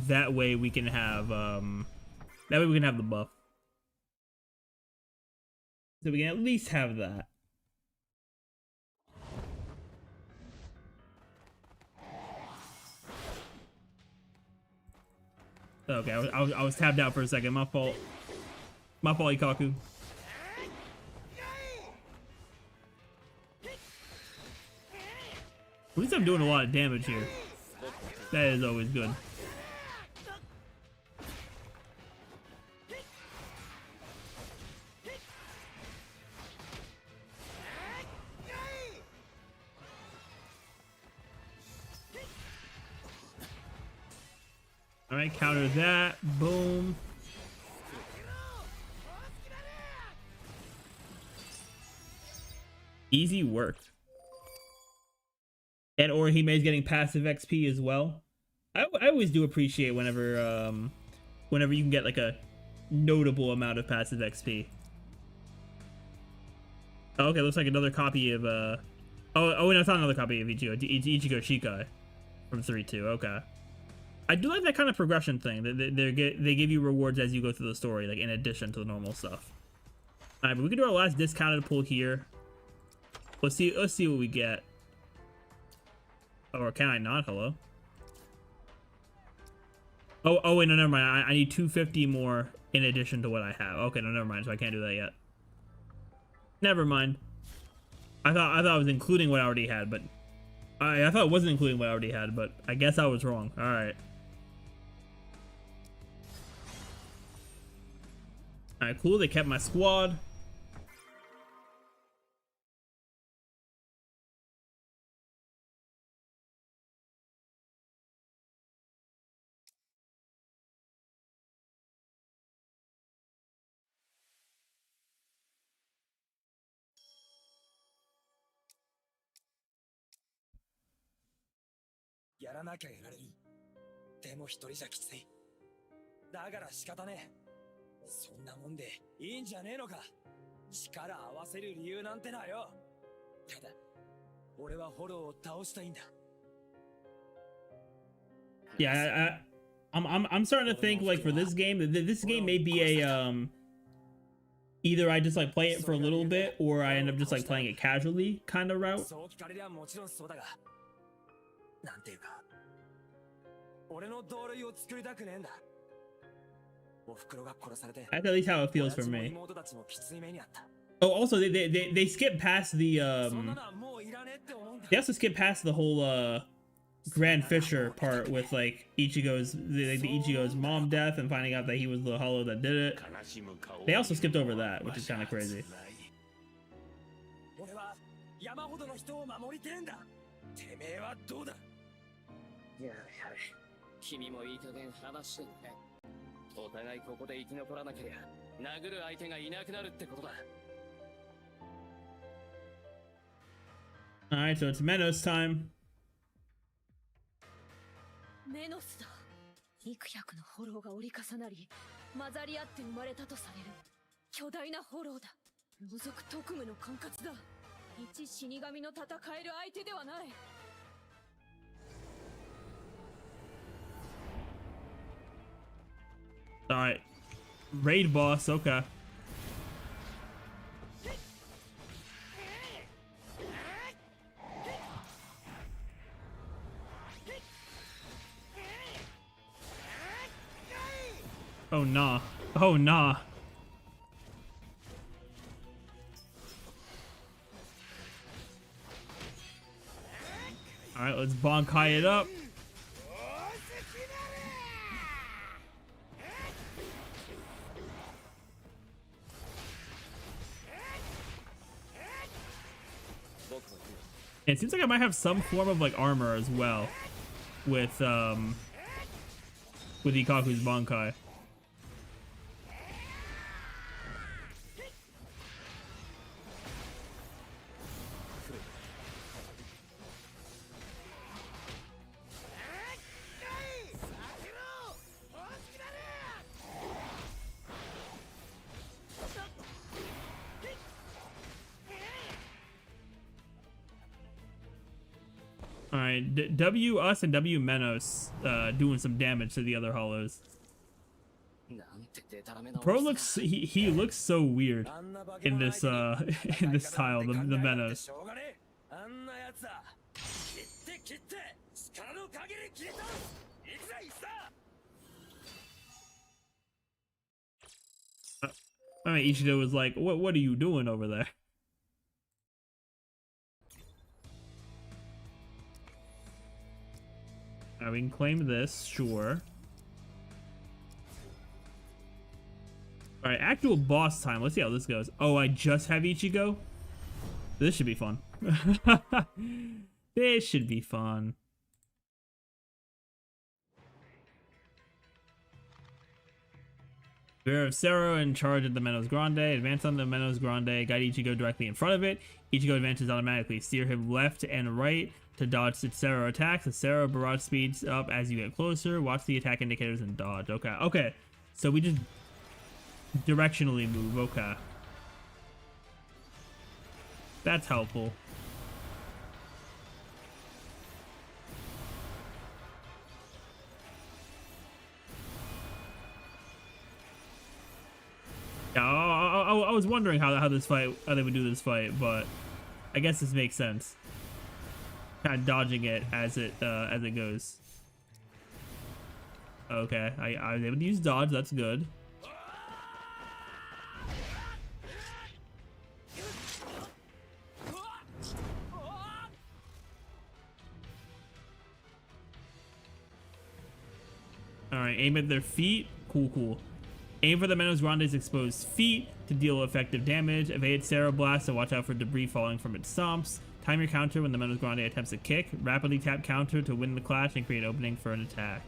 That way we can have, the buff. So we can at least have that. Okay, I was tapped out for a second. My fault. My fault, Ikaku. At least I'm doing a lot of damage here. That is always good. Alright, counter that. Boom. Easy work. And Orihime's getting passive XP as well. I always do appreciate whenever whenever you can get like a notable amount of passive XP. Oh, okay, looks like another copy of oh no, it's not another copy of Ichigo. Ichigo Shikai from 3-2. Okay. I do like that kind of progression thing. They give you rewards as you go through the story, like in addition to the normal stuff. All right, but we can do our last discounted pull here. Let's see what we get. Or can I not? Hello. Oh wait, no, never mind. I need 250 more in addition to what I have. Okay, no, never mind. So I can't do that yet. Never mind. I thought I was including what I already had, but I thought it wasn't including what I already had, but I guess I was wrong. All right. All right, cool. They kept my squad. Yeah, I'm starting to think like for this game, this game may be a either I just like play it for a little bit or I end up just like playing it casually kind of route. That's at least how it feels for me. Oh, also they skip past the they also skip past the whole Grand Fisher part with like Ichigo's the Ichigo's mom death and finding out that he was the hollow that did it. They also skipped over that, which is kind of crazy. Alright, so it's Menos time. メノスだ。幾百のホローが折り重なり混ざり合って生まれたとされる巨大なホローだ。覗く特務の管轄だ。一死神の戦える相手ではない。Alright. Raid boss, okay. Oh nah. Oh nah. Alright, let's Bankai it up. It seems like I might have some form of like armor as well with Ikaku's Bankai. Alright, W us and W Menos doing some damage to the other hollows. Pro looks he looks so weird in this in this style, the Menos. あんなやつだ。切って切って、力の限り切り通す。行くぜ、いくぞ。I mean, Ichigo was like, what are you doing over there? Now we can claim this, sure. Alright, actual boss time. Let's see how this goes. Oh, I just have Ichigo? This should be fun. This should be fun. Beware of Sero in charge of the Menos Grande. Advance on the Menos Grande. Guide Ichigo directly in front of it. Ichigo advances automatically. Steer him left and right to dodge its Sero attacks. The Sero barrage speeds up as you get closer. Watch the attack indicators and dodge. Okay, okay. So we just directionally move. Okay. That's helpful. Yeah, I was wondering how they would do this fight, but I guess this makes sense. Kind of dodging it as it goes. Okay, I was able to use dodge. That's good. All right, aim at their feet. Cool, cool. Aim for the Menos Grande's exposed feet to deal effective damage. Evade Sero Blast and watch out for debris falling from its stomps. Time your counter when the Menos Grande attempts a kick. Rapidly tap counter to win the clash and create an opening for an attack.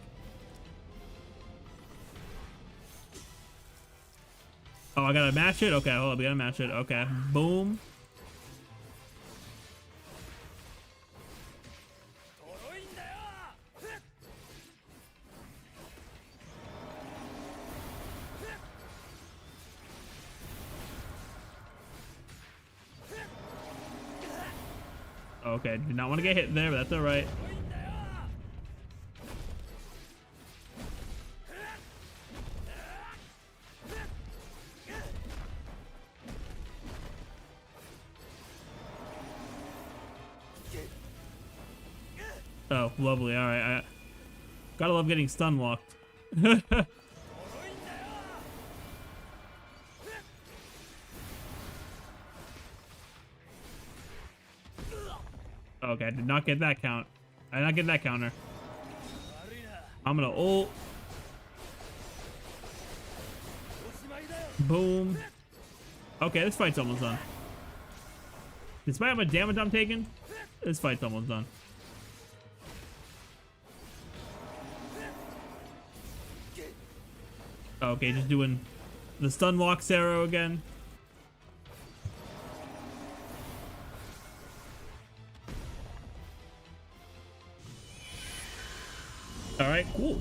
Oh, I gotta match it? Okay, hold up, we gotta match it. Okay, boom. Okay, did not want to get hit there, but that's alright. Oh, lovely. Alright, I gotta love getting stun locked. Okay, I did not get that count. I did not get that counter. I'm gonna ult. Boom. Okay, this fight's almost done. Despite how much damage I'm taking, this fight's almost done. Okay, just doing the stun lock Sero again. All right, cool.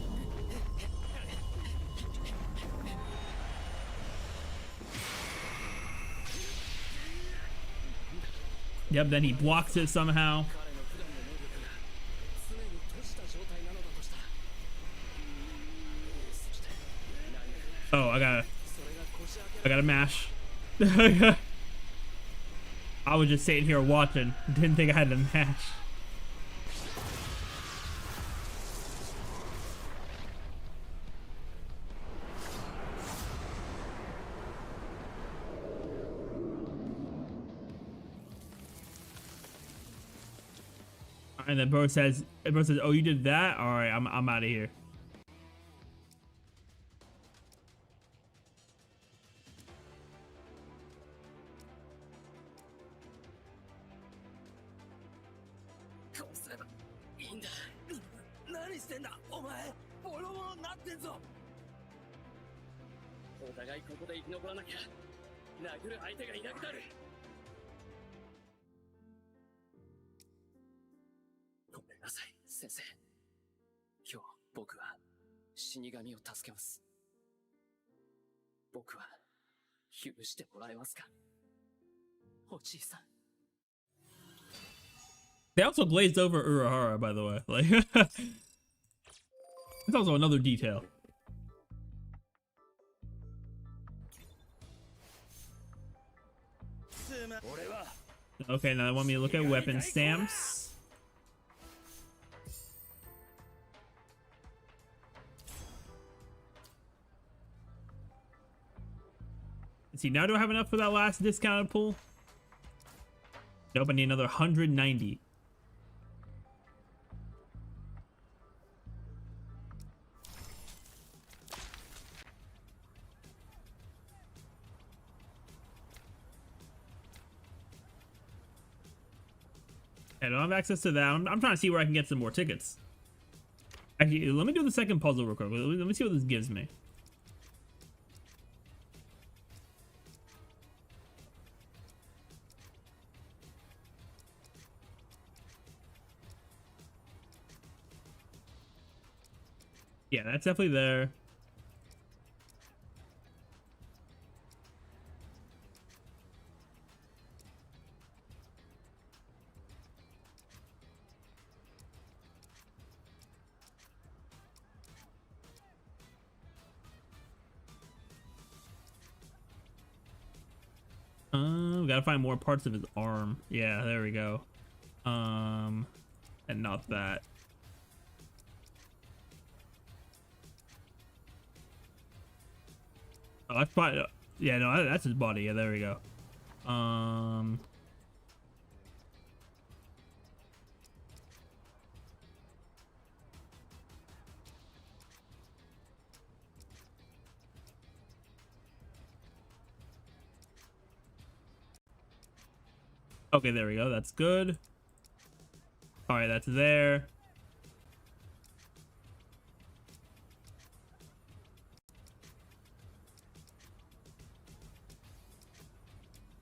Yep, then he blocks it somehow. Oh, I gotta mash. I was just sitting here watching. Didn't think I had to mash. And then bro says, "Oh, you did that? All right, I'm out of here." They also glazed over Urahara, by the way. Like, it's also another detail. Okay, now they want me to look at weapon stamps. Let's see, now do I have enough for that last discounted pull? Nope, I need another 190. I don't have access to that. I'm trying to see where I can get some more tickets. Actually, let me do the second puzzle real quick. Let me see what this gives me. Yeah, that's definitely there. We gotta find more parts of his arm. Yeah, there we go. And not that. Oh, that's probably, yeah, no, that's his body. Yeah, there we go. Okay, there we go. That's good. All right, that's there.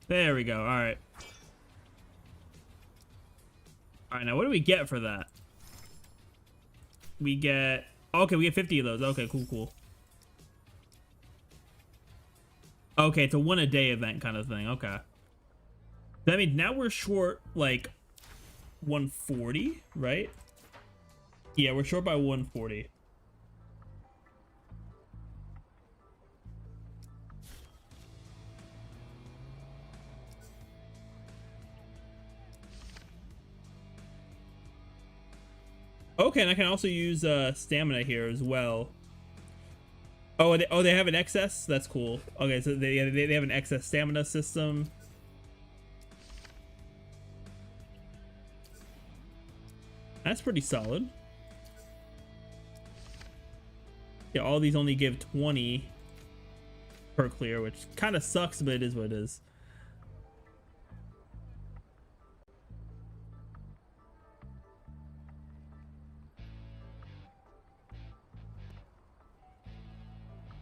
There we go. All right. All right, now what do we get for that? We get... Okay, we get 50 of those. Okay, cool. Okay, it's a one-a-day event kind of thing. Okay. That means now we're short, like, 140, right? Yeah, we're short by 140. Okay, and I can also use stamina here as well. Oh, they have an excess? That's cool. Okay, so they have an excess stamina system. That's pretty solid. Yeah, all these only give 20 per clear, which kind of sucks, but it is what it is.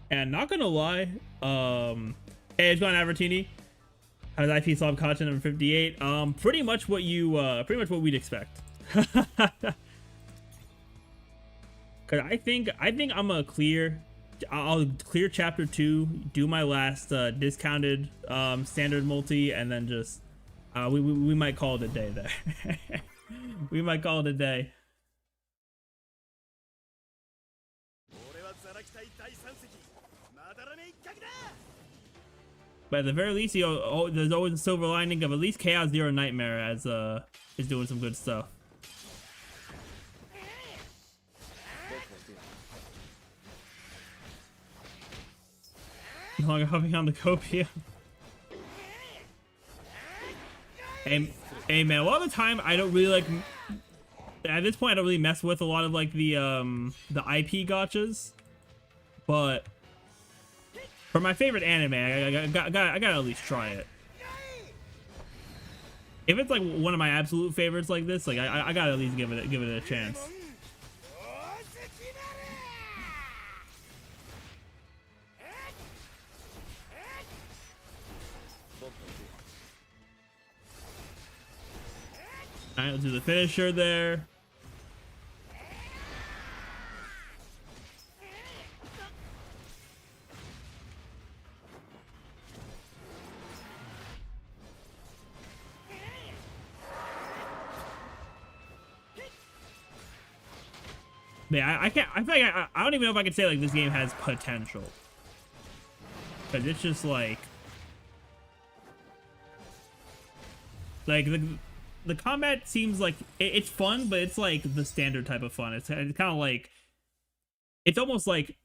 And not gonna lie, hey, it's going Avertini. How's IP Slob content number 58? Pretty much what we'd expect. Cause I think I'm gonna clear. I'll clear chapter 2, do my last discounted standard multi, and then just we might call it a day there. We might call it a day. But at the very least, there's always a silver lining of at least Chaos Zero Nightmare as is doing some good stuff. No longer huffing on the copium. Hey man, a lot of the time I don't really like. At this point, I don't really mess with a lot of like the IP gotchas, but for my favorite anime, I gotta at least try it. If it's like one of my absolute favorites like this, like I gotta at least give it a chance. Alright, let's do the finisher there. Yeah, I can't. I feel like I don't even know if I can say like this game has potential, because it's just like Like the combat seems like it's fun, but it's like the standard type of fun. It's kind of like it's almost like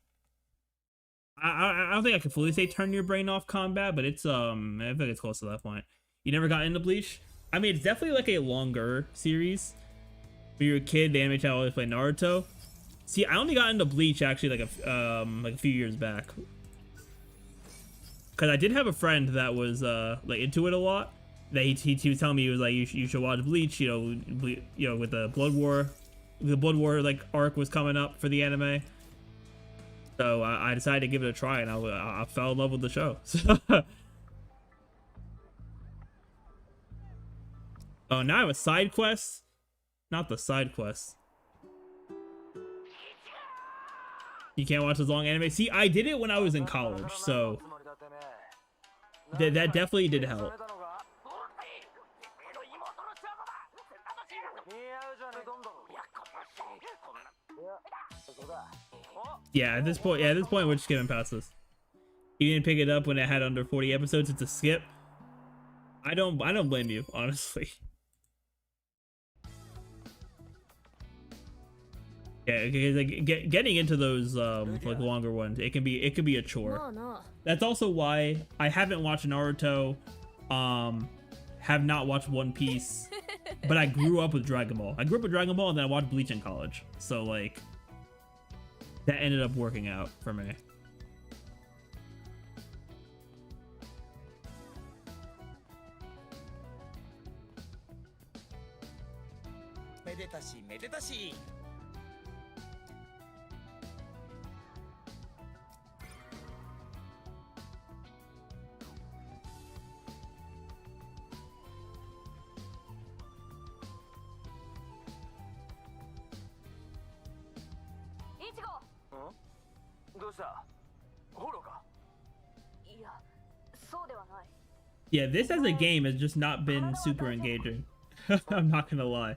I don't think I can fully say turn your brain off combat, but it's I think it's close to that point. You never got into Bleach? I mean, it's definitely like a longer series. When you were a kid, the anime channel always played Naruto. See, I only got into Bleach actually like a few years back. Cause I did have a friend that was like into it a lot. That he was telling me, he was like, you should watch Bleach. You know, with the Blood War like arc was coming up for the anime. So I decided to give it a try, and I fell in love with the show. Oh, now I have a side quest. Not the side quest. You can't watch as long anime. See, I did it when I was in college, so that definitely did help. Yeah, at this point, we're just skipping past this. You didn't pick it up when it had under 40 episodes. It's a skip. I don't blame you, honestly. Yeah, because like getting into those like longer ones, it can be a chore. That's also why I haven't watched Naruto, have not watched One Piece, but I grew up with Dragon Ball. I grew up with Dragon Ball, and then I watched Bleach in college. So like, that ended up working out for me. Yeah, this as a game has just not been super engaging. I'm not gonna lie.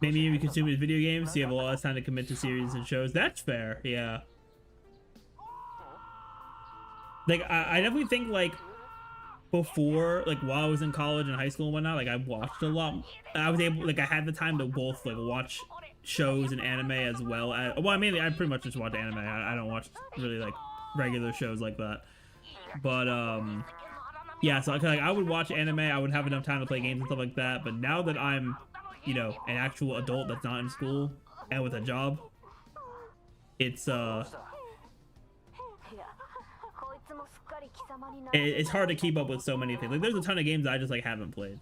Maybe you consume his video games, so you have a lot of time to commit to series and shows. That's fair, yeah. Like, I definitely think, like, before, like, while I was in college and high school and whatnot, like, I watched a lot. I was able, like, I had the time to both, like, watch shows and anime as well as, well, I mean, I pretty much just watch anime. I don't watch really, like, regular shows like that. But, yeah, so, like, I would watch anime, I would have enough time to play games and stuff like that, but now that I'm, you know, an actual adult that's not in school and with a job, it's hard to keep up with so many things. Like, there's a ton of games I just like haven't played,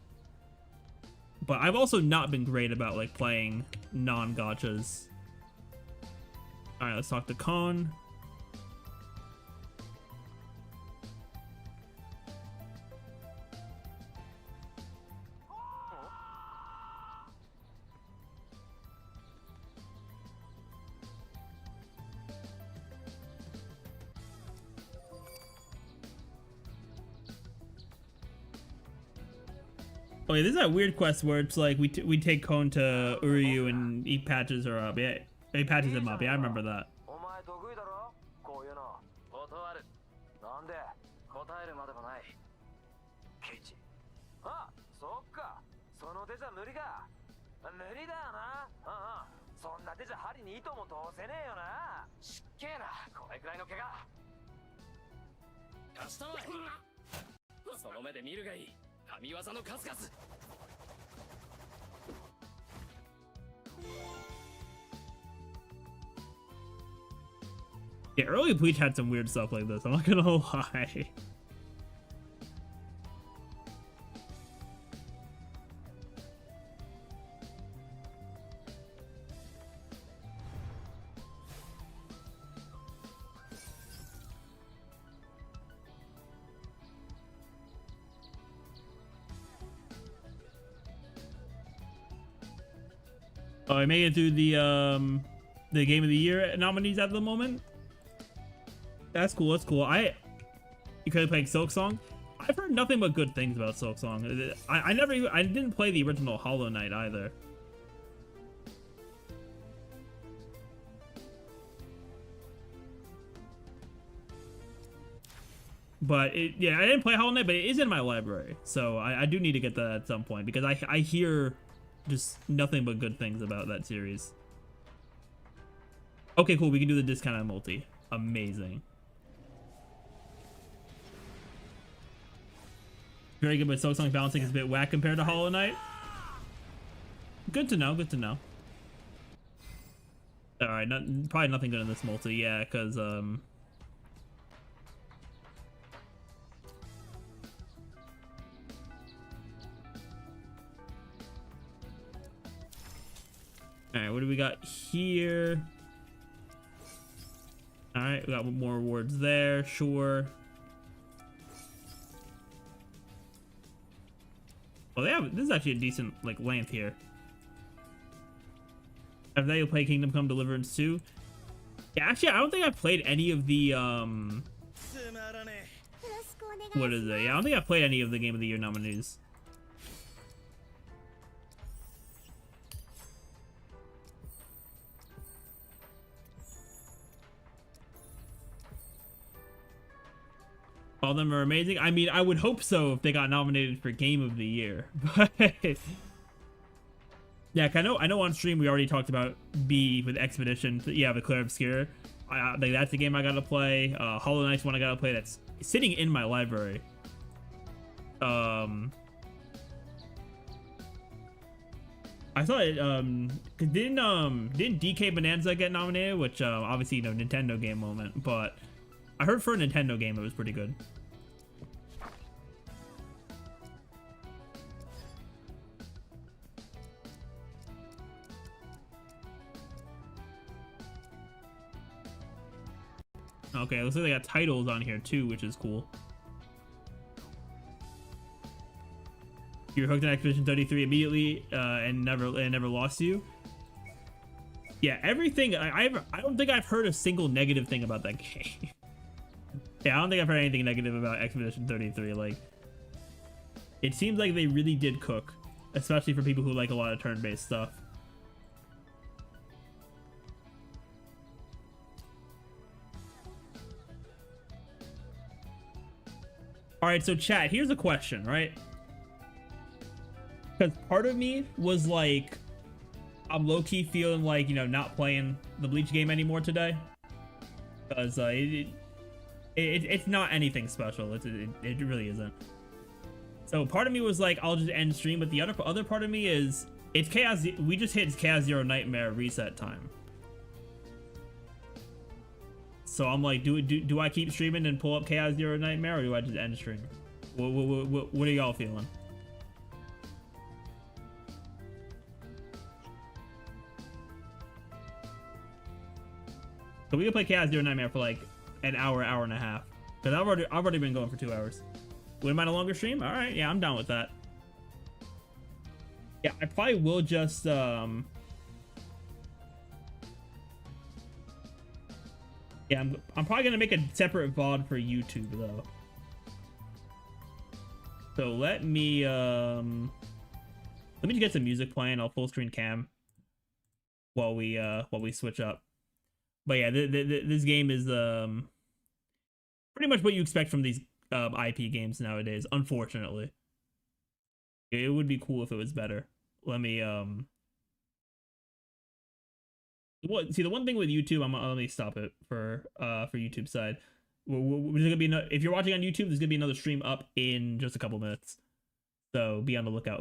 but I've also not been great about like playing non-gachas. All right, let's talk to Kon. Oh yeah, this is that weird quest where it's like we take Kon to Uryu and he patches her up. Yeah, he patches him up. Yeah, I remember that. Yeah, early Bleach had some weird stuff like this, I'm not gonna lie. Oh, I made it through the Game of the Year nominees at the moment. That's cool. That's cool. I You currently playing Silk Song? I've heard nothing but good things about Silk Song. I didn't play the original Hollow Knight either. But yeah, I didn't play Hollow Knight, but it is in my library, so I do need to get that at some point because I hear just nothing but good things about that series. Okay, cool. We can do the discounted multi. Amazing. Very good, but Silk Song balancing is a bit whack compared to Hollow Knight. Good to know. Good to know. All right, probably nothing good in this multi, yeah, because Alright, what do we got here? Alright, we got more rewards there, sure. Well, this is actually a decent, like, length here. Have they played Kingdom Come Deliverance 2? Yeah, actually, I don't think I've played any of the, what is it? Yeah, I don't think I've played any of the Game of the Year nominees. All of them are amazing. I mean, I would hope so if they got nominated for Game of the Year. But yeah, I know on stream we already talked about B with Expedition. Yeah, the Clair Obscure. Like that's the game I gotta play. Hollow Knight's one I gotta play. That's sitting in my library. I thought it, didn't DK Bonanza get nominated? Which obviously, you know, Nintendo game moment, but I heard for a Nintendo game it was pretty good. Okay, looks like they got titles on here too, which is cool. You're hooked on Expedition 33 immediately and never lost you. Yeah, everything. I don't think I've heard a single negative thing about that game. Yeah, I don't think I've heard anything negative about Expedition 33. Like, it seems like they really did cook, especially for people who like a lot of turn-based stuff. All right, so chat, here's a question, right? Because part of me was like, I'm low-key feeling like, you know, not playing the Bleach game anymore today. Because it's not anything special. It really isn't. So part of me was like, I'll just end stream, but the other part of me is, it's Chaos. We just hit Chaos Zero Nightmare reset time. So I'm like, do I keep streaming and pull up Chaos Zero Nightmare, or do I just end stream? What are y'all feeling? So we can play Chaos Zero Nightmare for like an hour and a half. Because I've already been going for 2 hours. Wouldn't mind a longer stream? Alright, yeah, I'm down with that. Yeah, I probably will just yeah, I'm probably gonna make a separate VOD for YouTube though. So let me just get some music playing. I'll full screen cam while we switch up. But yeah, this game is pretty much what you expect from these IP games nowadays, unfortunately. It would be cool if it was better. Let me see, the one thing with YouTube, let me stop it for YouTube side. There's gonna be if you're watching on YouTube, there's gonna be another stream up in just a couple minutes, so be on the lookout